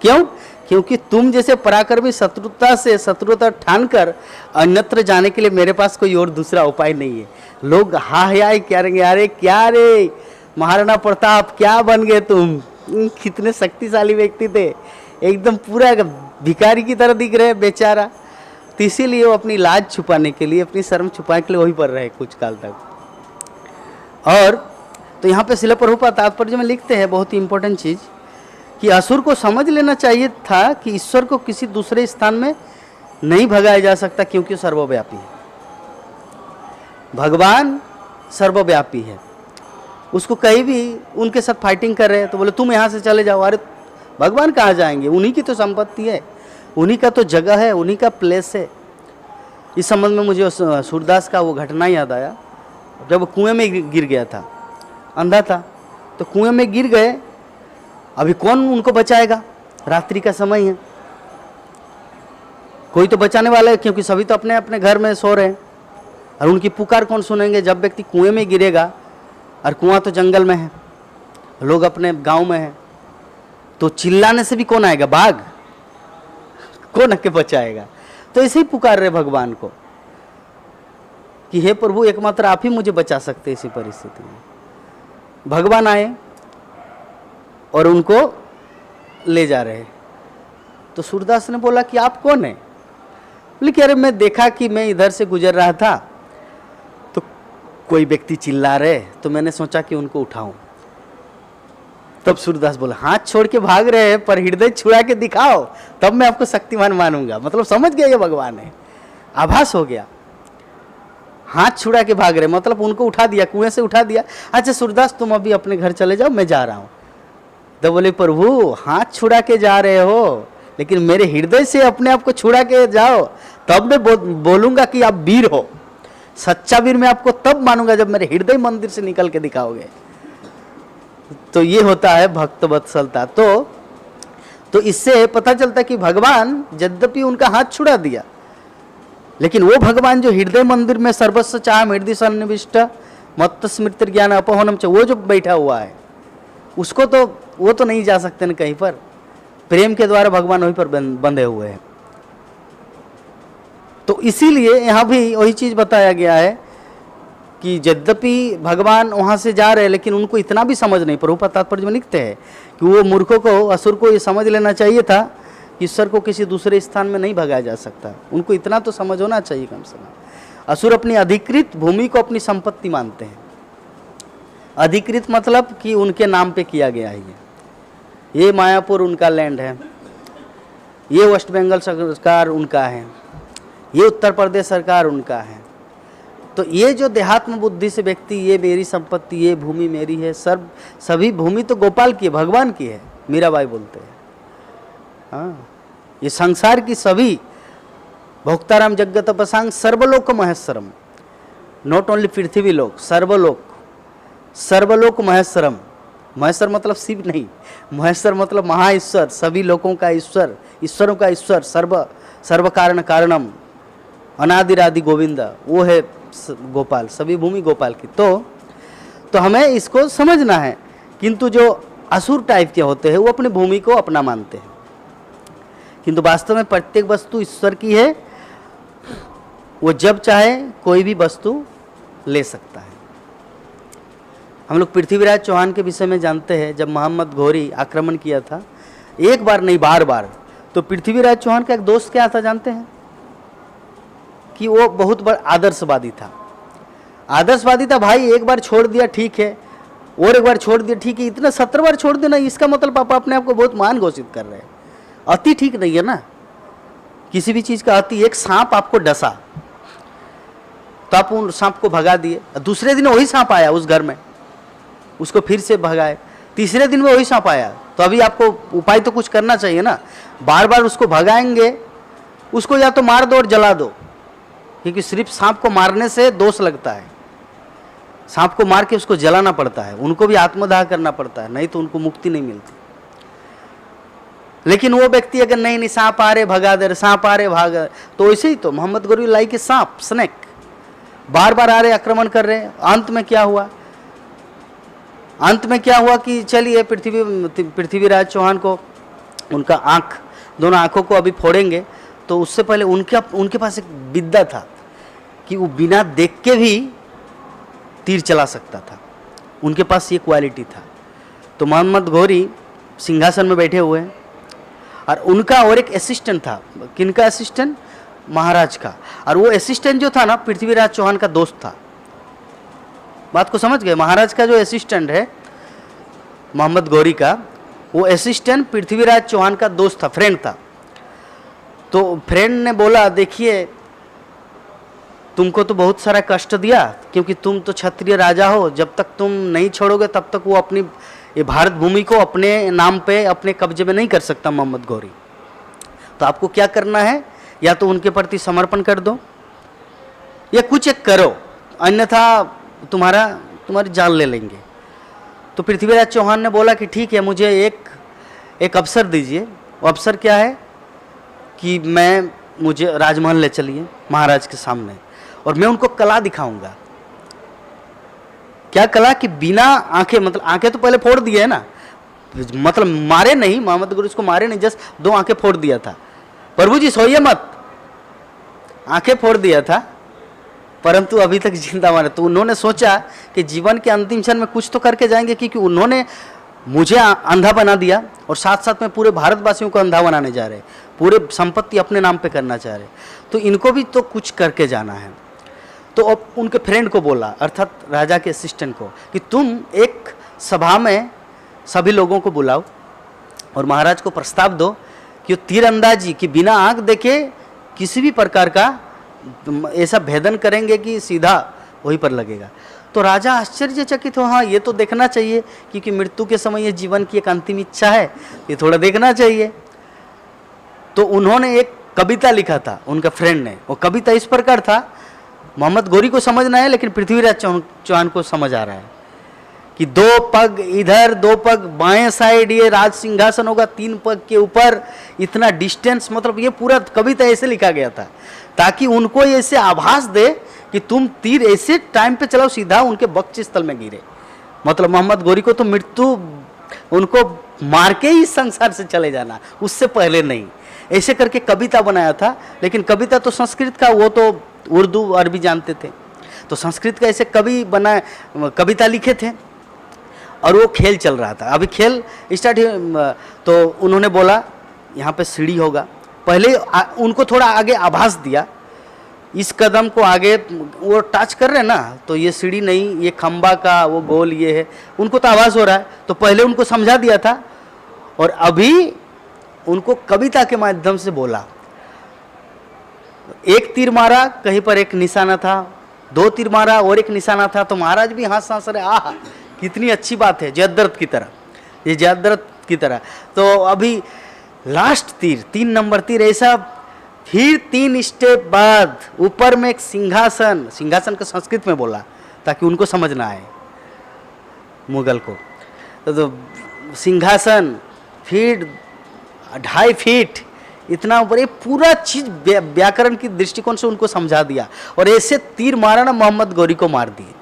क्यों? क्योंकि तुम जैसे पराक्रमी शत्रुता ठान कर अन्यत्र जाने के लिए मेरे पास कोई और दूसरा उपाय नहीं है। लोग हाय करेंगे, अरे क्या रे महाराणा प्रताप क्या बन गए तुम, कितने शक्तिशाली व्यक्ति थे, एकदम पूरा भिखारी की तरह दिख रहे बेचारा। तो इसीलिए वो अपनी लाज छुपाने के लिए, अपनी शर्म छुपाने के लिए वहीं पर रहे कुछ काल तक। और तो यहाँ पे शिला प्रभुपाद तात्पर्य में लिखते हैं बहुत ही इंपॉर्टेंट चीज़, कि असुर को समझ लेना चाहिए था कि ईश्वर को किसी दूसरे स्थान में नहीं भगाया जा सकता, क्योंकि सर्वव्यापी है। भगवान सर्वव्यापी है, उसको कहीं भी उनके साथ फाइटिंग कर रहे हैं तो बोले तुम यहाँ से चले जाओ, अरे भगवान कहाँ जाएंगे, उन्हीं की तो संपत्ति है, उन्हीं का तो जगह है, उन्हीं का प्लेस है। इस संबंध में मुझे सूरदास का वो घटना याद आया, जब वो कुएं में गिर गया था, अंधा था, तो कुएं में गिर गए, अभी कौन उनको बचाएगा, रात्रि का समय है, कोई तो बचाने वाला है, क्योंकि सभी तो अपने अपने घर में सो रहे हैं, और उनकी पुकार कौन सुनेंगे जब व्यक्ति कुएं में गिरेगा, और कुआं तो जंगल में है, लोग अपने गांव में हैं, तो चिल्लाने से भी कौन आएगा, बाघ, कौन आके बचाएगा। तो ऐसे ही पुकार रहे भगवान को कि हे प्रभु एकमात्र आप ही मुझे बचा सकते हैं इसी परिस्थिति में। भगवान आए और उनको ले जा रहे। तो सूरदास ने बोला कि आप कौन है? बोले कि अरे मैं देखा कि मैं इधर से गुजर रहा था तो कोई व्यक्ति चिल्ला रहे, तो मैंने सोचा कि उनको उठाऊं। तब सूरदास बोला हाथ छोड़ के भाग रहे हैं पर हृदय छुड़ा के दिखाओ, तब मैं आपको शक्तिमान मानूंगा। मतलब समझ गया ये भगवान है, आभास हो गया। हाथ छुड़ा के भाग रहे मतलब उनको उठा दिया, कुएं से उठा दिया। अच्छा सूरदास तुम अभी अपने घर चले जाओ, मैं जा रहा हूं। तो बोले प्रभु हाथ छुड़ा के जा रहे हो, लेकिन मेरे हृदय से अपने आप को छुड़ा के जाओ, तब मैं बोलूंगा कि आप वीर हो। सच्चा वीर मैं आपको तब मानूंगा जब मेरे हृदय मंदिर से निकल के दिखाओगे। तो ये होता है भक्त वत्सलता। तो इससे पता चलता कि भगवान यद्यपि उनका हाथ छुड़ा दिया, लेकिन वो भगवान जो हृदय मंदिर में सर्वस्व चाह हृदय सन्निविष्ट मत्त स्मृति ज्ञान अपहनम, वो जो बैठा हुआ है उसको तो वो तो नहीं जा सकते न कहीं पर। प्रेम के द्वारा भगवान वहीं पर बंधे हुए हैं। तो इसीलिए यहाँ भी वही चीज बताया गया है कि यद्यपि भगवान वहाँ से जा रहे हैं, लेकिन उनको इतना भी समझ नहीं। प्रभुपाद तात्पर्य में लिखते हैं कि वो मूर्खों को, असुर को ये समझ लेना चाहिए था कि ईश्वर को किसी दूसरे स्थान में नहीं भगाया जा सकता। उनको इतना तो समझ होना चाहिए कम से कम। असुर अपनी अधिकृत भूमि को अपनी संपत्ति मानते हैं। अधिकृत मतलब कि उनके नाम पे किया गया है, ये मायापुर उनका लैंड है, ये वेस्ट बंगाल सरकार उनका है, ये उत्तर प्रदेश सरकार उनका है। तो ये जो देहात्म बुद्धि से व्यक्ति ये मेरी संपत्ति, ये भूमि मेरी है, सभी भूमि तो गोपाल की है, भगवान की है, मीराबाई बोलते हैं। हाँ, ये संसार की सभी भोक्ताराम जगत तपसांग सर्वलोक महेश्वरम, नॉट ओनली पृथ्वी लोक, सर्वलोक महेश्वरम। महेश्वर मतलब शिव नहीं, महेश्वर मतलब महाईश्वर, सभी लोगों का ईश्वर, ईश्वरों का ईश्वर, सर्व कारण कारणम, अनादिरादि गोविंद, वो है गोपाल, सभी भूमि गोपाल की। तो हमें इसको समझना है। किंतु जो असुर टाइप के होते हैं वो अपनी भूमि को अपना मानते हैं, किंतु वास्तव में प्रत्येक वस्तु ईश्वर की है। वो जब चाहे कोई भी वस्तु ले सकता है। हम लोग पृथ्वीराज चौहान के विषय में जानते हैं, जब मोहम्मद घोरी आक्रमण किया था, एक बार नहीं बार बार, तो पृथ्वीराज चौहान का एक दोस्त क्या था जानते हैं? कि वो बहुत बड़ा आदर्शवादी था। आदर्शवादी था भाई, एक बार छोड़ दिया ठीक है, और एक बार छोड़ दिया ठीक है, इतना 17 बार छोड़ देना, इसका मतलब पापा अपने आप को बहुत महान घोषित कर रहे हैं। अति ठीक नहीं है ना, किसी भी चीज़ का अति। एक सांप आपको डसा तो आप उन सांप को भगा दिए, दूसरे दिन वही सांप आया उस घर में, उसको फिर से भगाए, तीसरे दिन में वही सांप आया, तो अभी आपको उपाय तो कुछ करना चाहिए ना। बार बार उसको भगाएंगे, उसको या तो मार दो और जला दो, क्योंकि सिर्फ सांप को मारने से दोष लगता है, सांप को मार के उसको जलाना पड़ता है, उनको भी आत्मदाह करना पड़ता है, नहीं तो उनको मुक्ति नहीं मिलती। लेकिन वो व्यक्ति अगर नहीं सांप आ रहे भगा दे रहे, सांप आ रहे भाग, तो वैसे ही तो मोहम्मद घोरी लाई के सांप, स्नेक बार बार आ रहे, आक्रमण कर रहे। अंत में क्या हुआ? अंत में क्या हुआ कि चलिए पृथ्वीराज चौहान को उनका आँख, दोनों आँखों को अभी फोड़ेंगे, तो उससे पहले उनके पास एक विद्या था कि वो बिना देख के भी तीर चला सकता था, उनके पास ये क्वालिटी था। तो मोहम्मद घोरी सिंहासन में बैठे हुए हैं, और उनका और एक असिस्टेंट था। किनका असिस्टेंट? महाराज का। और वो असिस्टेंट जो था ना, पृथ्वीराज चौहान का दोस्त था। बात को समझ गए? महाराज का जो असिस्टेंट है मोहम्मद घोरी का, वो असिस्टेंट पृथ्वीराज चौहान का दोस्त था, फ्रेंड था। तो फ्रेंड ने बोला, देखिए तुमको तो बहुत सारा कष्ट दिया, क्योंकि तुम तो क्षत्रिय राजा हो, जब तक तुम नहीं छोड़ोगे तब तक वो अपनी ये भारत भूमि को अपने नाम पे, अपने कब्जे में नहीं कर सकता मोहम्मद घोरी। तो आपको क्या करना है, या तो उनके प्रति समर्पण कर दो या कुछ एक करो, अन्यथा तुम्हारी जान ले लेंगे। तो पृथ्वीराज चौहान ने बोला कि ठीक है, मुझे एक अवसर दीजिए। वो अवसर क्या है कि मुझे राजमहल ले चलिए महाराज के सामने, और मैं उनको कला दिखाऊंगा। क्या कला? कि बिना आंखें, मतलब आंखें तो पहले फोड़ दिए है ना, मतलब मारे नहीं, मोहम्मद घोरी उसको मारे नहीं, जस्ट 2 आंखें फोड़ दिया था। प्रभु जी सोइए मत, आंखें फोड़ दिया था, परंतु अभी तक जिंदा मारे। तो उन्होंने सोचा कि जीवन के अंतिम क्षण में कुछ तो करके जाएंगे, क्योंकि उन्होंने मुझे अंधा बना दिया और साथ साथ में पूरे भारतवासियों को अंधा बनाने जा रहे, पूरे संपत्ति अपने नाम पे करना चाह रहे, तो इनको भी तो कुछ करके जाना है। तो अब उनके फ्रेंड को बोला, अर्थात राजा के असिस्टेंट को, कि तुम एक सभा में सभी लोगों को बुलाओ और महाराज को प्रस्ताव दो कि तीरंदाजी की बिना आंख देखे किसी भी प्रकार का ऐसा भेदन करेंगे कि सीधा वहीं पर लगेगा। तो राजा आश्चर्यचकित हो, हाँ ये तो देखना चाहिए, क्योंकि मृत्यु के समय ये जीवन की एक अंतिम इच्छा है, ये थोड़ा देखना चाहिए। तो उन्होंने एक कविता लिखा था, उनका फ्रेंड ने। वो कविता इस प्रकार था, मोहम्मद घोरी को समझना है लेकिन पृथ्वीराज चौहान को समझ आ रहा है कि 2 पग इधर, 2 पग बाएं साइड ये राज सिंहासन होगा, 3 पग के ऊपर इतना डिस्टेंस, मतलब ये पूरा कविता ऐसे लिखा गया था ताकि उनको ऐसे आभास दे कि तुम तीर ऐसे टाइम पे चलाओ सीधा उनके वक्षस्थल में गिरे। मतलब मोहम्मद घोरी को तो मृत्यु उनको मार के ही संसार से चले जाना, उससे पहले नहीं। ऐसे करके कविता बनाया था, लेकिन कविता तो संस्कृत का, वो तो उर्दू अरबी जानते थे, तो संस्कृत का ऐसे कविता लिखे थे। और वो खेल चल रहा था, अभी खेल स्टार्ट, तो उन्होंने बोला यहाँ पे सीढ़ी होगा। पहले उनको थोड़ा आगे आभास दिया, इस कदम को आगे वो टच कर रहे हैं ना, तो ये सीढ़ी नहीं, ये खंबा का वो गोल ये है, उनको तो आभास हो रहा है। तो पहले उनको समझा दिया था, और अभी उनको कविता के माध्यम से बोला। एक तीर मारा, कहीं पर एक निशाना था, दो तीर मारा और एक निशाना था, तो महाराज भी हाथ सांस रहे, आह कितनी अच्छी बात है, जयद्रथ की तरह, ये जयद्रथ की तरह। तो अभी लास्ट तीर, 3 नंबर तीर ऐसा, फिर 3 स्टेप बाद ऊपर में एक सिंहासन, सिंहासन को संस्कृत में बोला ताकि उनको समझ ना आए मुगल को, तो सिंहासन, फिर 2.5 फीट इतना ऊपर, ये पूरा चीज व्याकरण की दृष्टिकोण से उनको समझा दिया। और ऐसे तीर मारा ना मोहम्मद गौरी को मार दिए।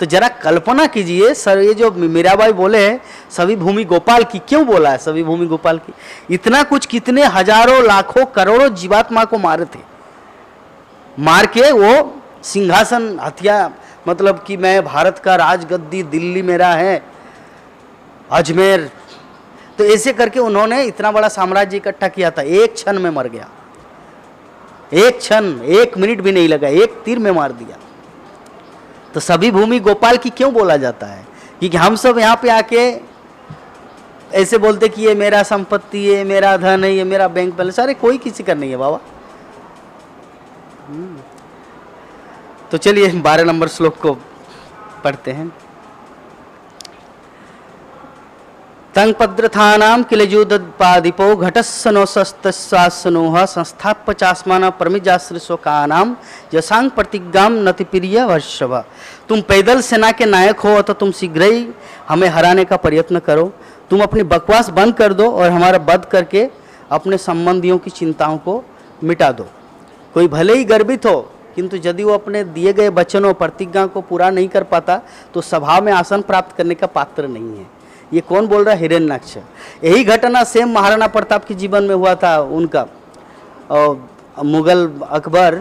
तो जरा कल्पना कीजिए सर, ये जो मीराबाई बोले हैं सभी भूमि गोपाल की, क्यों बोला है सभी भूमि गोपाल की? इतना कुछ कितने हजारों लाखों करोड़ों जीवात्मा को मारे थे, मार के वो सिंहासन हथिया, मतलब कि मैं भारत का राजगद्दी दिल्ली मेरा है, अजमेर, तो ऐसे करके उन्होंने इतना बड़ा साम्राज्य इकट्ठा किया था। एक क्षण में मर गया, एक क्षण, 1 मिनट भी नहीं लगा, एक तीर में मार दिया। तो सभी भूमि गोपाल की क्यों बोला जाता है? क्योंकि हम सब यहाँ पे आके ऐसे बोलते कि ये मेरा संपत्ति है, मेरा धन है, ये मेरा बैंक बैलेंस, अरे कोई किसी का नहीं है बाबा। तो चलिए 12 नंबर श्लोक को पढ़ते हैं। तंगपद्रथानाम किलजुदपादिपो घटस्सनो सस्तस्वासनोह संस्थाप्य चास्माना परमिजाश्रिशोकानाम यशांग प्रतिज्ञाम नतिप्रिय वर्षभ। तुम पैदल सेना के नायक हो तो तुम शीघ्र ही हमें हराने का प्रयत्न करो। तुम अपनी बकवास बंद कर दो और हमारा वध करके अपने संबंधियों की चिंताओं को मिटा दो। कोई भले ही गर्वित हो, किंतु यदि वो अपने दिए गए वचनों प्रतिज्ञा को पूरा नहीं कर पाता तो सभा में आसन प्राप्त करने का पात्र नहीं है। ये कौन बोल रहा है? हिरण्याक्ष। यही घटना सेम महाराणा प्रताप के जीवन में हुआ था उनका। और मुगल अकबर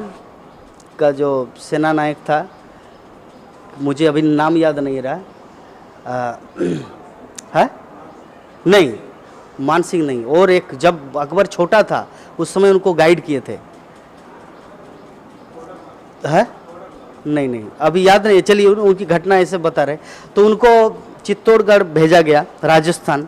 का जो सेना नायक था, मुझे अभी नाम याद नहीं रहा है, नहीं मानसिंह नहीं, और एक, जब अकबर छोटा था उस समय उनको गाइड किए थे, है नहीं अभी याद नहीं, चलिए उनकी घटना ऐसे बता रहे। तो उनको चित्तौड़गढ़ भेजा गया, राजस्थान,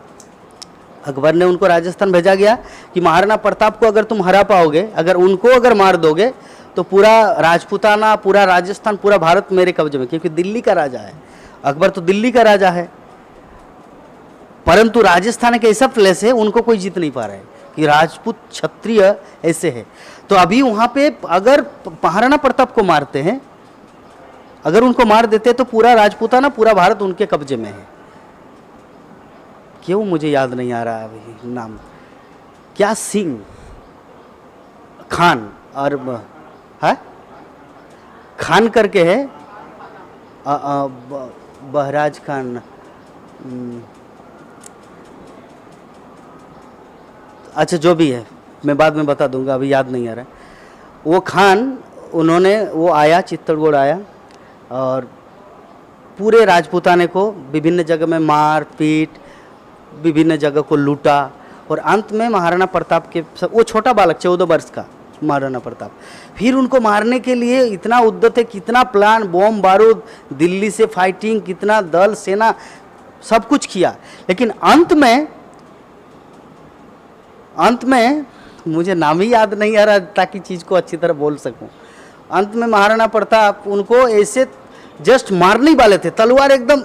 अकबर ने उनको राजस्थान भेजा गया कि महाराणा प्रताप को अगर तुम हरा पाओगे, अगर उनको अगर मार दोगे तो पूरा राजपूताना, पूरा राजस्थान, पूरा भारत मेरे कब्जे में, क्योंकि दिल्ली का राजा है अकबर, तो दिल्ली का राजा है। परंतु राजस्थान एक ऐसा प्लेस है उनको कोई जीत नहीं पा रहा है कि राजपूत क्षत्रिय ऐसे है। तो अभी वहां पे अगर महाराणा प्रताप को मारते हैं, अगर उनको मार देते तो पूरा राजपूताना, पूरा भारत उनके कब्जे में है। क्यों मुझे याद नहीं आ रहा अभी नाम, क्या सिंह खान और है खान करके है, बहराज खान, अच्छा जो भी है मैं बाद में बता दूंगा, अभी याद नहीं आ रहा। वो खान, उन्होंने वो आया, चित्तौड़गढ़ आया और पूरे राजपूताने को विभिन्न जगह में मार पीट, विभिन्न जगह को लूटा, और अंत में महाराणा प्रताप के, वो छोटा बालक 14 वर्ष का महाराणा प्रताप, फिर उनको मारने के लिए इतना उद्यत है, कितना प्लान, बॉम्ब बारूद, दिल्ली से फाइटिंग, कितना दल सेना, सब कुछ किया, लेकिन अंत में मुझे नाम ही याद नहीं आ रहा ताकि चीज़ को अच्छी तरह बोल सकूं। अंत में महाराणा प्रताप उनको ऐसे जस्ट मारने वाले थे, तलवार एकदम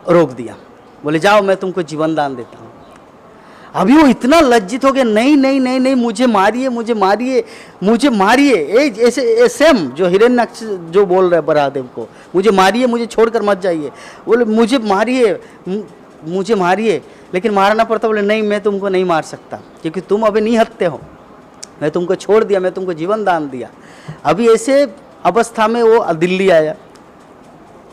रोक दिया, बोले जाओ मैं तुमको जीवन दान देता हूँ। अभी वो इतना लज्जित हो गया, नहीं नहीं नहीं नहीं, मुझे मारिए मुझे मारिए मुझे मारिए, ऐसे सेम जो हिरण्याक्ष जो बोल रहे बरादेव को, मुझे मारिए, मुझे छोड़कर मत जाइए, बोले मुझे मारिए मुझे मारिए। लेकिन महाराणा प्रताप बोले नहीं, मैं तुमको नहीं मार सकता क्योंकि तुम अभी निहत्थे हो, मैं तुमको छोड़ दिया, मैं तुमको जीवन दान दिया। अभी ऐसे अवस्था में वो दिल्ली आया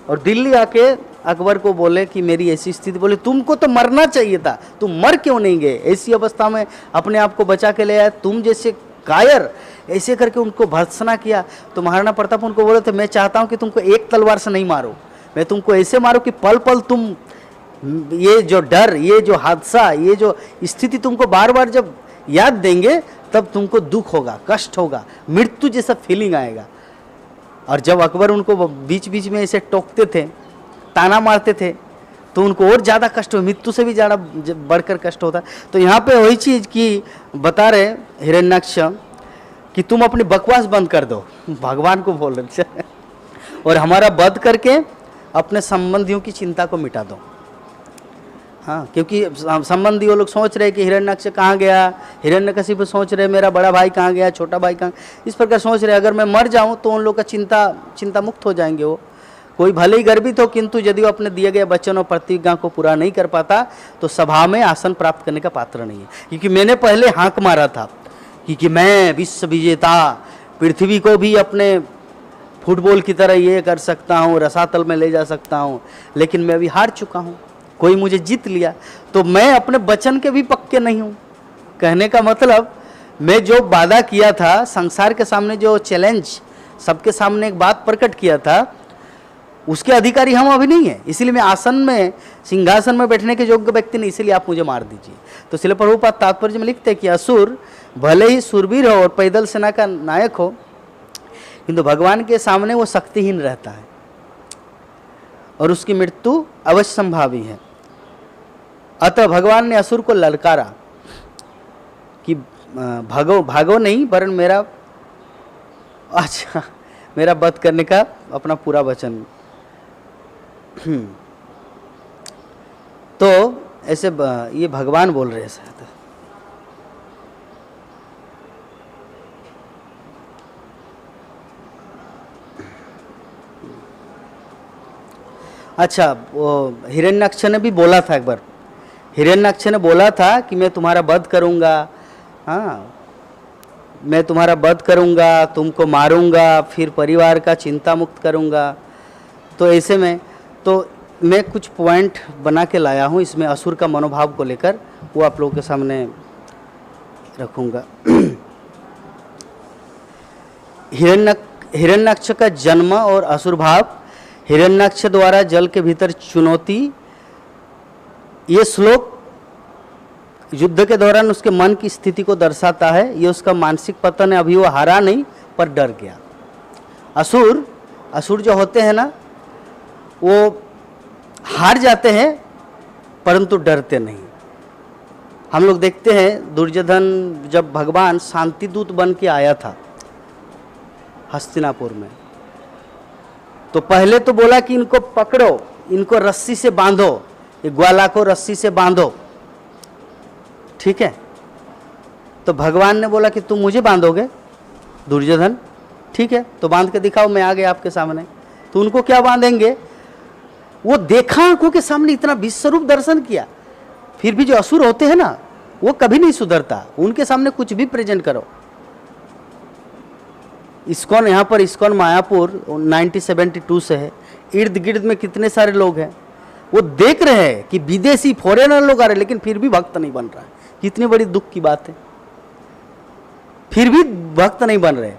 और दिल्ली आके अकबर को बोले कि मेरी ऐसी स्थिति, बोले तुमको तो मरना चाहिए था, तुम मर क्यों नहीं गए? ऐसी अवस्था में अपने आप को बचा के ले आए, तुम जैसे कायर, ऐसे करके उनको भर्त्सना किया। तो महाराणा प्रताप उनको बोले थे मैं चाहता हूँ कि तुमको एक तलवार से नहीं मारो, मैं तुमको ऐसे मारो कि पल पल तुम, ये जो डर, ये जो हादसा, ये जो स्थिति तुमको बार बार जब याद देंगे तब तुमको दुख होगा, कष्ट होगा, मृत्यु जैसा फीलिंग आएगा। और जब अकबर उनको बीच बीच में ऐसे टोकते थे, ताना मारते थे, तो तो उनको और ज़्यादा कष्ट हो, मृत्यु से भी ज़्यादा बढ़कर कष्ट होता है। तो यहाँ पे वही चीज़ की बता रहे हिरण्याक्ष कि तुम अपनी बकवास बंद कर दो, भगवान को बोल रहे और हमारा वध करके अपने संबंधियों की चिंता को मिटा दो। हाँ, क्योंकि संबंधी वो लोग सोच रहे कि हिरण्याक्ष कहाँ गया, हिरण्यकशिपु सोच रहे मेरा बड़ा भाई कहाँ गया, छोटा भाई कहाँ, इस प्रकार सोच रहे अगर मैं मर जाऊँ तो उन लोग का चिंता मुक्त हो जाएंगे। वो कोई भले ही गर्वित हो, किंतु यदि वो अपने दिए गए वचन और प्रतिज्ञा को पूरा नहीं कर पाता तो सभा में आसन प्राप्त करने का पात्र नहीं है। क्योंकि मैंने पहले हाँक मारा था कि मैं विश्व विजेता, पृथ्वी को भी अपने फुटबॉल की तरह ये कर सकता हूँ, रसातल में ले जा सकता हूँ, लेकिन मैं अभी हार चुका हूँ, कोई मुझे जीत लिया, तो मैं अपने वचन के भी पक्के नहीं हूँ। कहने का मतलब मैं जो वादा किया था, संसार के सामने जो चैलेंज, सबके सामने एक बात प्रकट किया था, उसके अधिकारी हम अभी नहीं है। इसीलिए मैं आसन में, सिंहासन में बैठने के योग्य व्यक्ति नहीं, इसीलिए आप मुझे मार दीजिए। तो श्रील प्रभुपाद तात्पर्य में लिखते हैं कि असुर भले ही शूरवीर हो और पैदल सेना का नायक हो, किंतु भगवान के सामने वो शक्तिहीन रहता है और उसकी मृत्यु अवश्य संभावी है। अतः भगवान ने असुर को ललकारा कि भागो नहीं, वरन मेरा वध करने का अपना पूरा वचन। तो ऐसे ये भगवान बोल रहे हैं शायद। अच्छा, वो हिरण्याक्ष ने भी बोला था एक बार, हिरण्याक्ष ने बोला था कि मैं तुम्हारा वध करूंगा, हाँ मैं तुम्हारा वध करूंगा, तुमको मारूंगा, फिर परिवार का चिंता मुक्त करूंगा। तो ऐसे में तो मैं कुछ पॉइंट बना के लाया हूँ इसमें असुर का मनोभाव को लेकर, वो आप लोगों के सामने रखूंगा। हिरण्याक्ष का जन्म और असुर भाव, हिरण्याक्ष द्वारा जल के भीतर चुनौती, ये श्लोक युद्ध के दौरान उसके मन की स्थिति को दर्शाता है। ये उसका मानसिक पतन है, अभी वो हारा नहीं पर डर गया। असुर जो होते हैं ना, वो हार जाते हैं परंतु डरते नहीं। हम लोग देखते हैं दुर्योधन जब भगवान शांति दूत बन के आया था हस्तिनापुर में, तो पहले तो बोला कि इनको पकड़ो, इनको रस्सी से बांधो, ये ग्वाला को रस्सी से बांधो, ठीक है। तो भगवान ने बोला कि तुम मुझे बांधोगे दुर्योधन, ठीक है तो बांध के दिखाओ, मैं आ गया आपके सामने। तो उनको क्या बांधेंगे, वो देखा आंखों के सामने, इतना विश्वरूप दर्शन किया, फिर भी जो असुर होते हैं ना वो कभी नहीं सुधरता, उनके सामने कुछ भी प्रेजेंट करो। इस्कॉन, यहाँ पर इस्कॉन मायापुर 1972 से है, इर्द गिर्द में कितने सारे लोग हैं, वो देख रहे हैं कि विदेशी फॉरेनर लोग आ रहे हैं, लेकिन फिर भी भक्त नहीं बन रहा है। कितनी बड़ी दुख की बात है, फिर भी भक्त नहीं बन रहे।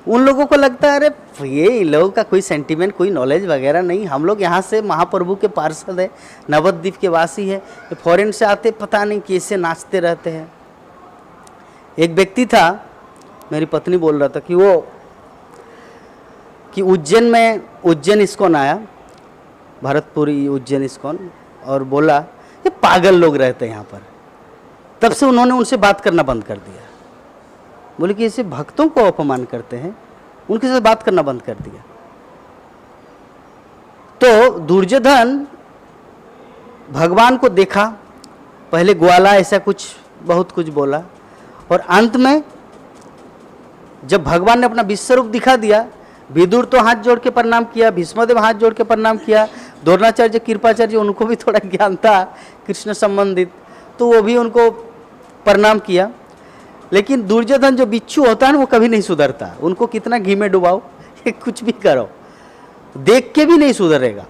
उन लोगों को लगता है अरे ये लोगों का कोई सेंटिमेंट, कोई नॉलेज वगैरह नहीं, हम लोग यहाँ से महाप्रभु के पार्षद है, नवद्वीप के वासी है, फॉरेन से आते पता नहीं कैसे नाचते रहते हैं। एक व्यक्ति था, मेरी पत्नी बोल रहा था कि वो कि उज्जैन इस्कॉन आया, भरतपुरी उज्जैन इस्कॉन, और बोला ये पागल लोग रहते हैं यहाँ पर। तब से उन्होंने उनसे बात करना बंद कर दिया, बोले कि ऐसे भक्तों को अपमान करते हैं, उनके साथ बात करना बंद कर दिया। तो दुर्योधन भगवान को देखा, पहले ग्वाला ऐसा कुछ बहुत कुछ बोला, और अंत में जब भगवान ने अपना विश्वरूप दिखा दिया, विदुर तो हाथ जोड़ के प्रणाम किया, भीष्मदेव हाथ जोड़ के प्रणाम किया, द्रोणाचार्य कृपाचार्य उनको भी थोड़ा ज्ञान था कृष्ण संबंधित, तो वो भी उनको प्रणाम किया। लेकिन दुर्योधन जो बिच्छू होता है ना, वो कभी नहीं सुधरता, उनको कितना घी में डुबाओ, कुछ भी करो, देख के भी नहीं सुधरेगा।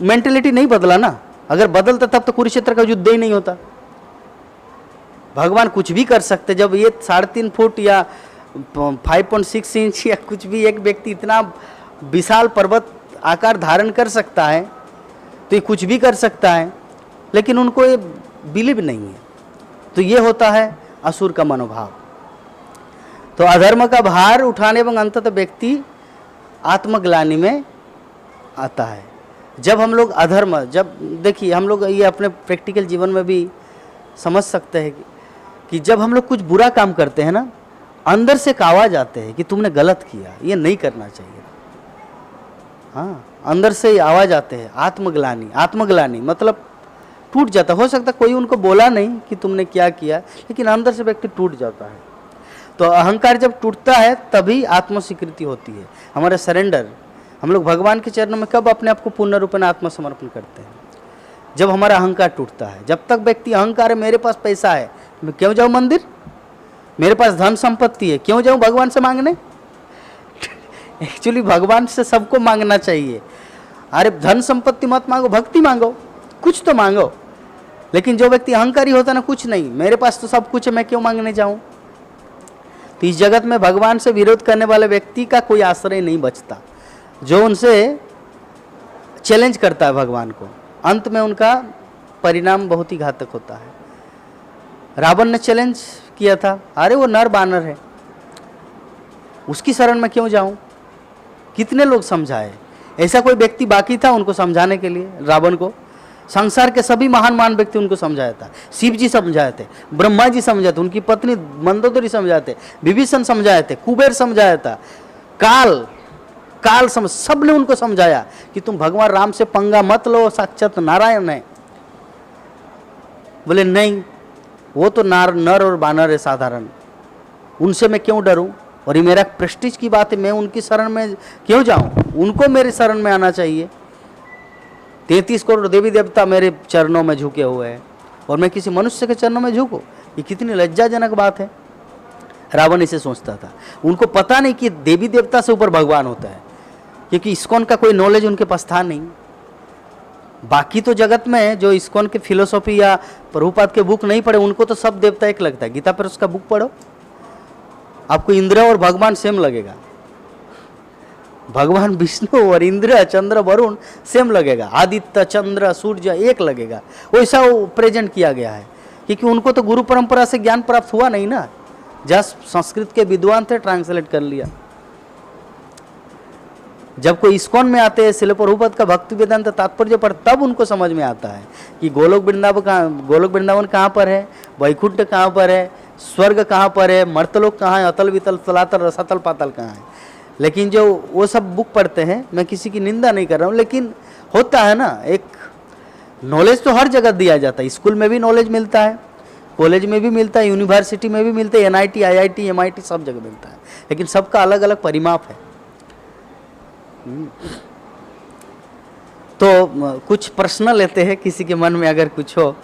मेंटेलिटी नहीं बदला ना, अगर बदलता तब तो कुरुक्षेत्र का युद्ध ही नहीं होता। भगवान कुछ भी कर सकते, जब ये 3.5 फुट या 5.6 इंच या कुछ भी एक व्यक्ति इतना विशाल पर्वत आकार धारण कर सकता है, तो ये कुछ भी कर सकता है, लेकिन उनको ये बिलीव नहीं है। तो ये होता है असुर का मनोभाव। तो अधर्म का भार उठाने एवं अंततः व्यक्ति आत्मग्लानि में आता है। जब हम लोग अधर्म, जब देखिए हम लोग ये अपने प्रैक्टिकल जीवन में भी समझ सकते हैं कि जब हम लोग कुछ बुरा काम करते हैं ना, अंदर से एक आवाज़ आते हैं कि तुमने गलत किया, ये नहीं करना चाहिए। हाँ, अंदर से आवाज़ आते हैं, आत्मग्लानि। आत्मग्लानि मतलब टूट जाता। हो सकता कोई उनको बोला नहीं कि तुमने क्या किया, लेकिन अंदर से व्यक्ति टूट जाता है। तो अहंकार जब टूटता है तभी आत्मस्वीकृति होती है, हमारा सरेंडर। हम लोग भगवान के चरणों में कब अपने आप को पूर्ण रूप में आत्मसमर्पण करते हैं? जब हमारा अहंकार टूटता है। जब तक व्यक्ति अहंकार है, मेरे पास पैसा है, मैं क्यों जाऊँ मंदिर, मेरे पास धन संपत्ति है, क्यों जाऊँ भगवान से मांगने। एक्चुअली भगवान से सबको मांगना चाहिए। अरे धन संपत्ति मत मांगो, भक्ति मांगो, कुछ तो मांगो। लेकिन जो व्यक्ति अहंकारी होता ना, कुछ नहीं, मेरे पास तो सब कुछ है, मैं क्यों मांगने जाऊं। तो इस जगत में भगवान से विरोध करने वाले व्यक्ति का कोई आश्रय नहीं बचता। जो उनसे चैलेंज करता है भगवान को, अंत में उनका परिणाम बहुत ही घातक होता है। रावण ने चैलेंज किया था, अरे वो नर बानर है, उसकी शरण में क्यों जाऊं। कितने लोग समझाए, ऐसा कोई व्यक्ति बाकी था उनको समझाने के लिए, रावण को। संसार के सभी महान महान व्यक्ति उनको समझाया था। शिव जी समझाए थे, ब्रह्मा जी समझाए थे, उनकी पत्नी मंदोदरी समझाए थे, विभीषण समझाए थे, कुबेर समझाया था, काल सबने उनको समझाया कि तुम भगवान राम से पंगा मत लो, साक्षात नारायण है। बोले नहीं, वो तो नर और बानर है साधारण, उनसे मैं क्यों डरूं, और ये मेरा प्रेस्टीज की बात है, मैं उनकी शरण में क्यों जाऊं, उनको मेरी शरण में आना चाहिए। 33 करोड़ देवी देवता मेरे चरणों में झुके हुए हैं और मैं किसी मनुष्य के चरणों में झुकूं, ये कितनी लज्जाजनक बात है। रावण इसे सोचता था। उनको पता नहीं कि देवी देवता से ऊपर भगवान होता है, क्योंकि इस्कॉन का कोई नॉलेज उनके पास था नहीं। बाकी तो जगत में जो इस्कॉन के फिलोसॉफी या प्रभुपाद के बुक नहीं पढ़े, उनको तो सब देवता एक लगता है। गीता पर उसका बुक पढ़ो, आपको इंद्र और भगवान सेम लगेगा। भगवान विष्णु और इंद्र, चंद्र, वरुण सेम लगेगा। आदित्य, चंद्र, सूर्य एक लगेगा। वैसा वो प्रेजेंट किया गया है, क्योंकि उनको तो गुरु परंपरा से ज्ञान प्राप्त हुआ नहीं ना। जस्ट संस्कृत के विद्वान थे, ट्रांसलेट कर लिया। जब कोई इस्कॉन में आते हैं, शिल प्रभुपाद का भक्ति वेदांत तात्पर्य पर, तब उनको समझ में आता है कि गोलोक वृंदावन कहाँ पर है, वैकुंठ कहाँ पर है, स्वर्ग कहाँ पर है, मर्तलोक कहाँ है, अतल वितल तलातल रसातल पातल कहाँ है। लेकिन जो वो सब बुक पढ़ते हैं, मैं किसी की निंदा नहीं कर रहा हूँ, लेकिन होता है ना, एक नॉलेज तो हर जगह दिया जाता है। स्कूल में भी नॉलेज मिलता है, कॉलेज में भी मिलता है, यूनिवर्सिटी में भी मिलता है, NIT, IIT, MIT सब जगह मिलता है, लेकिन सबका अलग अलग परिमाप है। तो कुछ प्रश्न लेते हैं, किसी के मन में अगर कुछ हो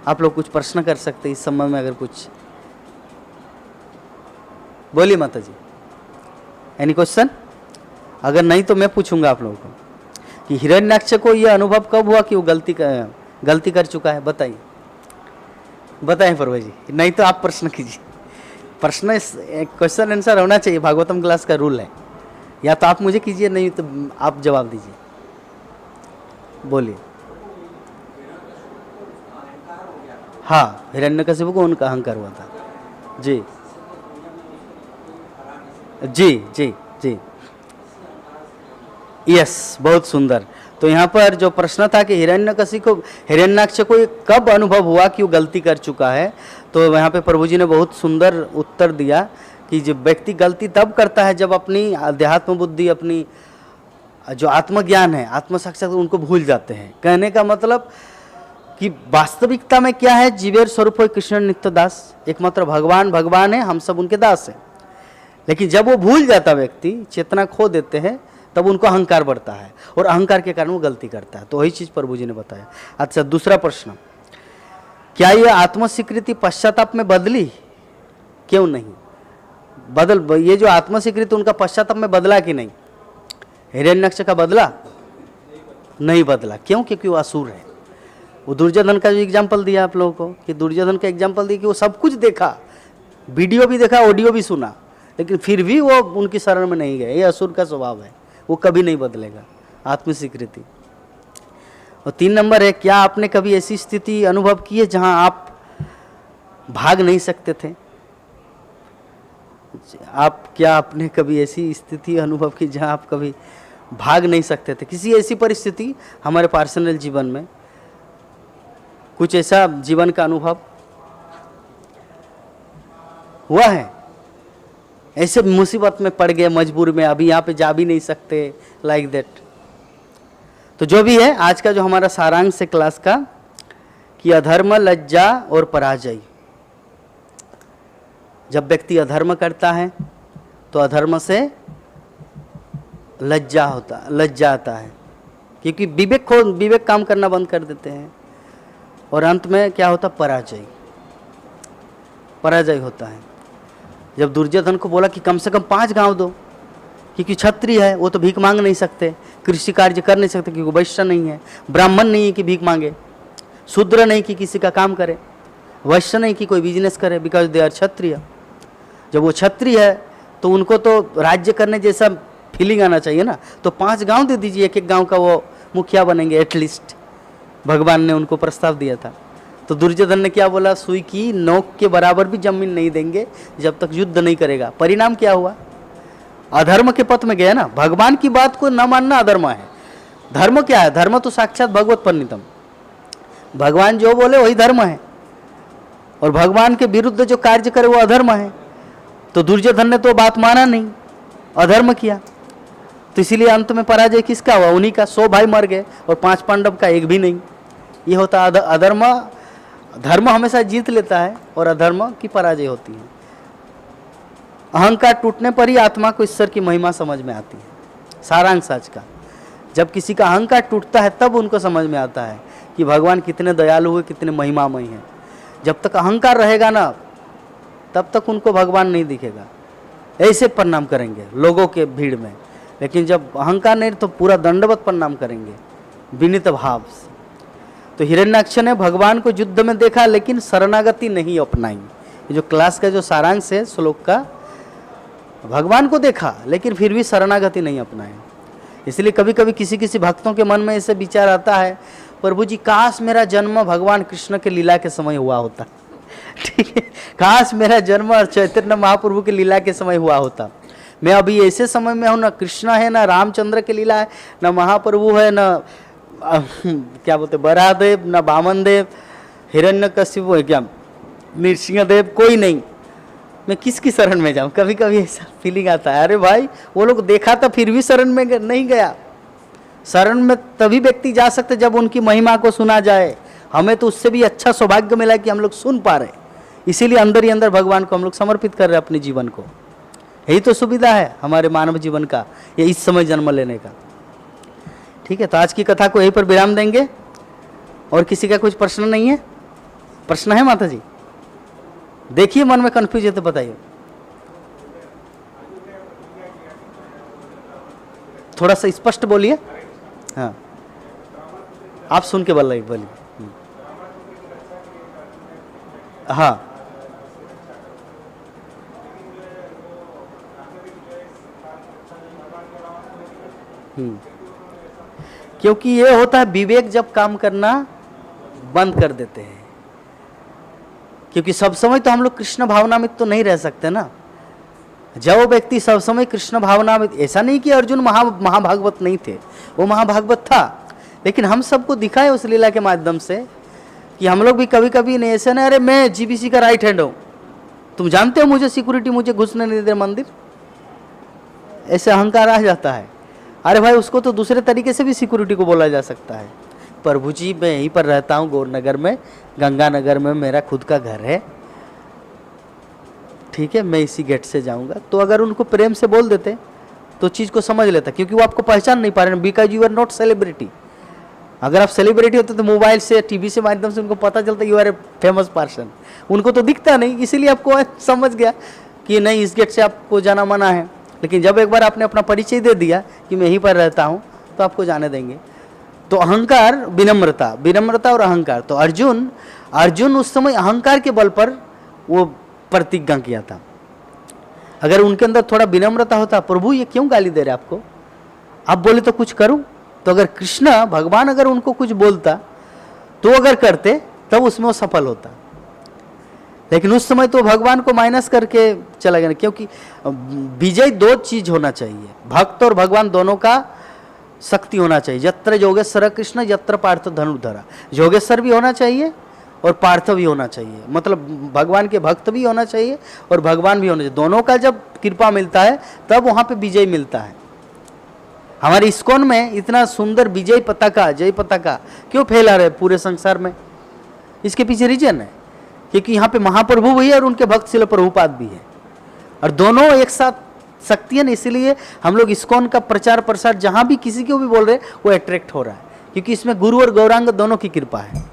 आप लोग कुछ प्रश्न कर सकते हैं इस समय में, अगर कुछ बोलिए माता जी। Any question? अगर नहीं तो मैं पूछूंगा आप लोगों को कि हिरण्याक्ष को यह अनुभव कब हुआ कि वो गलती कर चुका है। बताएं प्रभु जी, नहीं तो आप प्रश्न कीजिए। प्रश्न क्वेश्चन आंसर होना चाहिए, भागवतम क्लास का रूल है। या तो आप मुझे कीजिए, नहीं तो आप जवाब दीजिए। बोलिए। हाँ, हिरण्यकशिपु को उनका अहंकार हुआ था। जी जी जी जी, यस, बहुत सुंदर। तो यहाँ पर जो प्रश्न था कि हिरण्याक्ष को कब अनुभव हुआ कि वो गलती कर चुका है, तो यहाँ पे प्रभु जी ने बहुत सुंदर उत्तर दिया कि जब व्यक्ति गलती तब करता है जब अपनी अध्यात्म बुद्धि, अपनी जो आत्मज्ञान है, आत्म साक्षात, उनको भूल जाते हैं। कहने का मतलब कि वास्तविकता में क्या है, जीवेर स्वरूप है कृष्ण नित्य दास, एकमात्र भगवान है, हम सब उनके दास हैं। लेकिन जब वो भूल जाता व्यक्ति, चेतना खो देते हैं, तब उनको अहंकार बढ़ता है और अहंकार के कारण वो गलती करता है। तो वही चीज प्रभु जी ने बताया। अच्छा, दूसरा प्रश्न, क्या यह आत्मस्वीकृति पश्चाताप में बदली? क्यों नहीं ये जो आत्मस्वीकृति उनका पश्चाताप में बदला कि नहीं? हिरण्याक्ष का बदला? नहीं बदला। क्यों? क्योंकि वो असुर है। वो दुर्योधन का जो एग्जाम्पल दिया आप लोगों को, कि दुर्योधन का एग्जाम्पल दिया कि वो सब कुछ देखा, वीडियो भी देखा, ऑडियो भी सुना, लेकिन फिर भी वो उनकी शरण में नहीं गए। ये असुर का स्वभाव है, वो कभी नहीं बदलेगा, आत्मस्वीकृति। और 3 नंबर है, क्या आपने कभी ऐसी स्थिति अनुभव की है जहां आप भाग नहीं सकते थे? आप क्या आपने कभी ऐसी स्थिति अनुभव की जहां आप कभी भाग नहीं सकते थे? किसी ऐसी परिस्थिति हमारे पर्सनल जीवन में, कुछ ऐसा जीवन का अनुभव हुआ है? ऐसे मुसीबत में पड़ गए, मजबूर में, अभी यहाँ पे जा भी नहीं सकते, लाइक दैट। तो जो भी है, आज का जो हमारा सारांश है क्लास का, कि अधर्म, लज्जा और पराजय। जब व्यक्ति अधर्म करता है तो अधर्म से लज्जा आता है, क्योंकि विवेक काम करना बंद कर देते हैं, और अंत में क्या होता? पराजय होता है। जब दुर्योधन को बोला कि कम से कम 5 गांव दो, क्योंकि क्षत्रिय है, वो तो भीख मांग नहीं सकते, कृषि कार्य कर नहीं सकते, क्योंकि वैश्य नहीं है, ब्राह्मण नहीं है कि भीख मांगे, शूद्र नहीं कि किसी का काम करे, वैश्य नहीं कि कोई बिजनेस करे, बिकॉज दे आर क्षत्रिय। जब वो क्षत्रिय है तो उनको तो राज्य करने जैसा फीलिंग आना चाहिए ना, तो 5 गांव दे दीजिए, एक गांव का वो मुखिया बनेंगे एटलीस्ट। भगवान ने उनको प्रस्ताव दिया था। तो दुर्योधन ने क्या बोला? सुई की नोक के बराबर भी जमीन नहीं देंगे जब तक युद्ध नहीं करेगा। परिणाम क्या हुआ? अधर्म के पथ में गया ना। भगवान की बात को न मानना अधर्म है। धर्म क्या है? धर्म तो साक्षात भगवत परिणीतम, भगवान जो बोले वही धर्म है, और भगवान के विरुद्ध जो कार्य करे वो अधर्म है। तो दुर्योधन ने तो बात माना नहीं, अधर्म किया, तो इसीलिए अंत में पराजय किसका हुआ? उन्हीं का। 100 भाई मर गए और 5 पांडव का एक भी नहीं। ये होता अधर्म। धर्म हमेशा जीत लेता है और अधर्म की पराजय होती है। अहंकार टूटने पर ही आत्मा को ईश्वर की महिमा समझ में आती है। सारांश आज का, जब किसी का अहंकार टूटता है तब उनको समझ में आता है कि भगवान कितने दयालु हुए, कितने महिमामय हैं। जब तक अहंकार रहेगा ना, तब तक उनको भगवान नहीं दिखेगा। ऐसे प्रणाम करेंगे लोगों के भीड़ में, लेकिन जब अहंकार नहीं तो पूरा दंडवत प्रणाम करेंगे विनीत भाव से। तो हिरण्याक्ष ने भगवान को युद्ध में देखा लेकिन शरणागति नहीं अपनाई। ये जो क्लास का जो सारांश है श्लोक का, भगवान को देखा लेकिन फिर भी शरणागति नहीं अपनाए। इसलिए कभी कभी किसी भक्तों के मन में ऐसे विचार आता है, प्रभु जी काश मेरा जन्म भगवान कृष्ण के लीला के समय हुआ होता। ठीक है, काश मेरा जन्म चैतन्य महाप्रभु के लीला के समय हुआ होता। मैं अभी ऐसे समय में हूँ, ना कृष्ण है, ना रामचंद्र की लीला है, ना महाप्रभु है, ना क्या बोलते बरादेव, ना वामन देव, हिरण्यकशिपु है क्या, नृसिंह देव, कोई नहीं। मैं किसकी शरण में जाऊं? कभी कभी ऐसा फीलिंग आता है, अरे भाई वो लोग देखा था फिर भी शरण में नहीं गया। शरण में तभी व्यक्ति जा सकते जब उनकी महिमा को सुना जाए। हमें तो उससे भी अच्छा सौभाग्य मिला कि हम लोग सुन पा रहे, इसीलिए अंदर ही अंदर भगवान को हम लोग समर्पित कर रहे हैं अपने जीवन को। यही तो सुविधा है हमारे मानव जीवन का, ये इस समय जन्म लेने का। ठीक है, तो आज की कथा को यहीं पर विराम देंगे। और किसी का कुछ प्रश्न नहीं है? प्रश्न है माता जी? देखिए मन में कंफ्यूज है तो बताइए, थोड़ा सा स्पष्ट बोलिए। हाँ, आप सुन के बोलिए। हाँ, क्योंकि ये होता है विवेक जब काम करना बंद कर देते हैं, क्योंकि सब समय तो हम लोग कृष्ण भावना में तो नहीं रह सकते ना। जब वो व्यक्ति सब समय कृष्ण भावना में, ऐसा नहीं कि अर्जुन महाभागवत नहीं थे, वो महाभागवत था, लेकिन हम सबको दिखाए उस लीला के माध्यम से कि हम लोग भी कभी कभी नहीं ऐसे ना, अरे मैं जीबीसी का राइट हैंड हूँ, तुम जानते हो मुझे सिक्योरिटी मुझे घुसने नहीं दे मंदिर, ऐसे अहंकार आ जाता है। अरे भाई उसको तो दूसरे तरीके से भी सिक्योरिटी को बोला जा सकता है। प्रभु जी मैं यहीं पर रहता हूँ गौरनगर में, गंगानगर में मेरा खुद का घर है, ठीक है, मैं इसी गेट से जाऊंगा। तो अगर उनको प्रेम से बोल देते तो चीज़ को समझ लेता, क्योंकि वो आपको पहचान नहीं पा रहे, because you are not celebrity. अगर आप सेलिब्रिटी होते तो मोबाइल से, टीवी से माध्यम से उनको पता चलता you are a famous person. उनको तो दिखता नहीं, इसीलिए आपको समझ गया कि नहीं इस गेट से आपको जाना मना है। लेकिन जब एक बार आपने अपना परिचय दे दिया कि मैं यहीं पर रहता हूँ, तो आपको जाने देंगे। तो अहंकार, विनम्रता और अहंकार। तो अर्जुन उस समय अहंकार के बल पर वो प्रतिज्ञा किया था। अगर उनके अंदर थोड़ा विनम्रता होता, प्रभु ये क्यों गाली दे रहे आपको, आप बोले तो कुछ करूं, तो अगर कृष्ण भगवान अगर उनको कुछ बोलता तो अगर करते तब उसमें वो सफल होता। लेकिन उस समय तो भगवान को माइनस करके चला गया, क्योंकि विजय दो चीज होना चाहिए, भक्त और भगवान दोनों का शक्ति होना चाहिए। यत्र योगेश्वर कृष्ण यत्र पार्थ धनुर्धरा, योगेश्वर भी होना चाहिए और पार्थ भी होना चाहिए, मतलब भगवान के भक्त भी होना चाहिए और भगवान भी होना चाहिए। दोनों का जब कृपा मिलता है तब वहाँ पे विजय मिलता है। हमारे इस्कॉन में इतना सुंदर विजय पताका, जय पताका क्यों फैला रहे पूरे संसार में? इसके पीछे रीजन है, क्योंकि यहाँ पे महाप्रभु भी है और उनके भक्त शिल प्रभुपाद भी है, और दोनों एक साथ शक्ति है। इसीलिए हम लोग इस्कॉन का प्रचार प्रसार जहाँ भी किसी को भी बोल रहे हैं वो अट्रैक्ट हो रहा है, क्योंकि इसमें गुरु और गौरांग दोनों की कृपा है।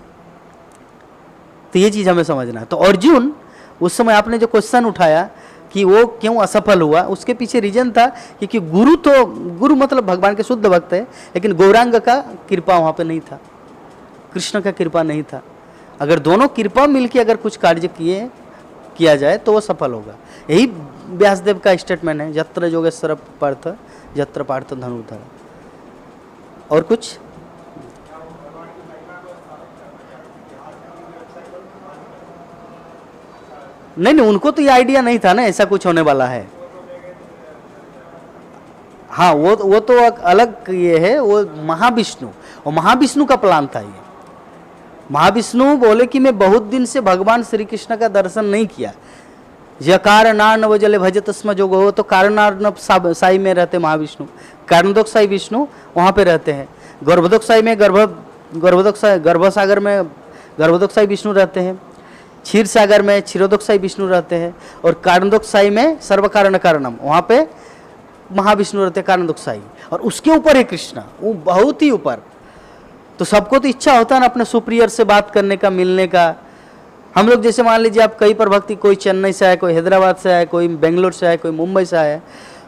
तो ये चीज़ हमें समझना है। तो अर्जुन उस समय आपने जो क्वेश्चन उठाया कि वो क्यों असफल हुआ, उसके पीछे रीजन था क्योंकि गुरु मतलब भगवान के शुद्ध भक्त है, लेकिन गौरांग का कृपा वहाँ पे नहीं था, कृष्ण का कृपा नहीं था। अगर दोनों कृपा मिलके अगर कुछ कार्य किया जाए तो वो सफल होगा। यही व्यासदेव का स्टेटमेंट है, यत्र योगेश्वर पार्थ यत्र पार्थ धनुर्धर। और कुछ नहीं, उनको तो ये आइडिया नहीं था ना ऐसा कुछ होने वाला है। हाँ, वो तो अलग ये है, वो महाविष्णु, और महाविष्णु का प्लान था ये। महाविष्णु बोले कि मैं बहुत दिन से भगवान श्री कृष्ण का दर्शन नहीं किया। यकारनार्णव जले भजत स्म जोगो, तो कारणार्णव साई में रहते महाविष्णु, कारणोदक साई विष्णु वहाँ पे रहते हैं। गर्भोदक साई में गर्भसागर में गर्भोदक साई विष्णु रहते हैं, क्षीर सागर में क्षीरोदक साई विष्णु रहते हैं, और कारणोदक साई में सर्व कारण कारणम वहाँ पे महाविष्णु रहते हैं कारणोदक साई, और उसके ऊपर है कृष्ण, वो बहुत ही ऊपर। तो सबको तो इच्छा होता है ना अपने सुप्रियर से बात करने का, मिलने का। हम लोग जैसे मान लीजिए आप कई पर भक्ति, कोई चेन्नई से आए, कोई हैदराबाद से आए, कोई बेंगलोर से आए, कोई मुंबई से आए,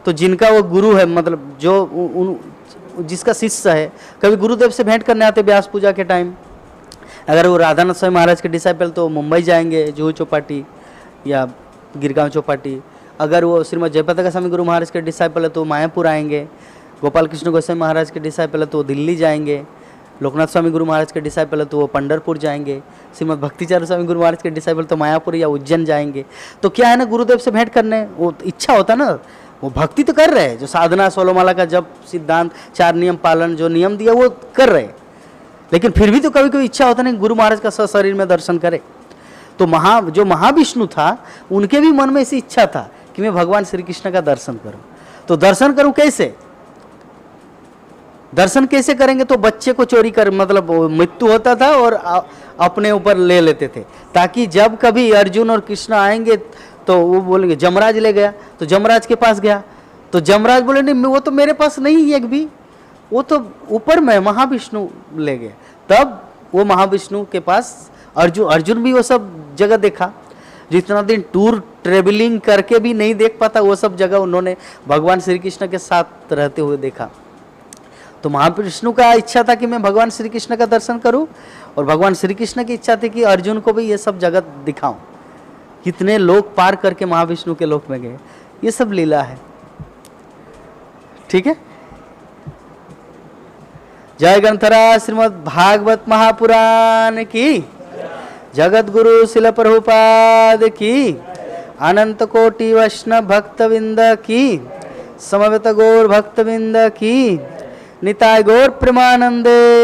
तो जिनका वो गुरु है, मतलब जो जिसका शिष्य है, कभी गुरुदेव से भेंट करने आते व्यास पूजा के टाइम। अगर वो राधानाथ स्वामी महाराज के डिसाइपल तो मुंबई जाएंगे, जुहू चौपाटी या गिरगांव चौपाटी। अगर वो श्रीमद जयपताका स्वामी गुरु महाराज के डिसाइपल है तो मायापुर आएंगे। गोपाल कृष्ण गोस्वामी महाराज के डिसाइपल है तो वो दिल्ली जाएंगे। लोकनाथ स्वामी गुरु महाराज के डिसाइपल है तो वो पंढरपुर जाएंगे। श्रीमद भक्तिचार्य स्वामी गुरु महाराज के डिसाइपल तो मायापुर या उज्जैन जाएंगे। तो क्या है ना, गुरुदेव से भेंट करने वो इच्छा होता ना, वो भक्ति तो कर रहे हैं, जो साधना सोलोमाला का जब सिद्धांत 4 नियम पालन, जो नियम दिया वो कर रहे हैं, लेकिन फिर भी तो कभी कभी इच्छा होता नहीं गुरु महाराज का सशरीर में दर्शन करे। तो जो महाविष्णु था उनके भी मन में ऐसी इच्छा था कि मैं भगवान श्री कृष्ण का दर्शन करूं। तो दर्शन करूं कैसे? दर्शन कैसे करेंगे? तो बच्चे को चोरी कर, मतलब मृत्यु होता था और अपने ऊपर ले लेते थे, ताकि जब कभी अर्जुन और कृष्ण आएंगे तो वो बोलेंगे जमराज ले गया, तो जमराज के पास गया तो जमराज बोले नहीं, वो तो मेरे पास नहीं एक भी, वो तो ऊपर में महाविष्णु ले गया। तब वो महाविष्णु के पास अर्जुन भी वो सब जगह देखा, जितना दिन टूर ट्रेवलिंग करके भी नहीं देख पाता, वो सब जगह उन्होंने भगवान श्री कृष्ण के साथ रहते हुए देखा। तो महाविष्णु का इच्छा था कि मैं भगवान श्री कृष्ण का दर्शन करूं, और भगवान श्री कृष्ण की इच्छा थी कि अर्जुन को भी ये सब जगह दिखाऊं। कितने लोग पार करके महाविष्णु के लोक में गए, ये सब लीला है। ठीक है, जय ग्रंथरा श्रीमद् भागवत महापुराण की, जगत गुरु शिल प्रभुपाद की, अनंत कोटि वैष्णव भक्तविंद की, समवेत गौर भक्तविंद की, निताय गौर प्रेमानंदे।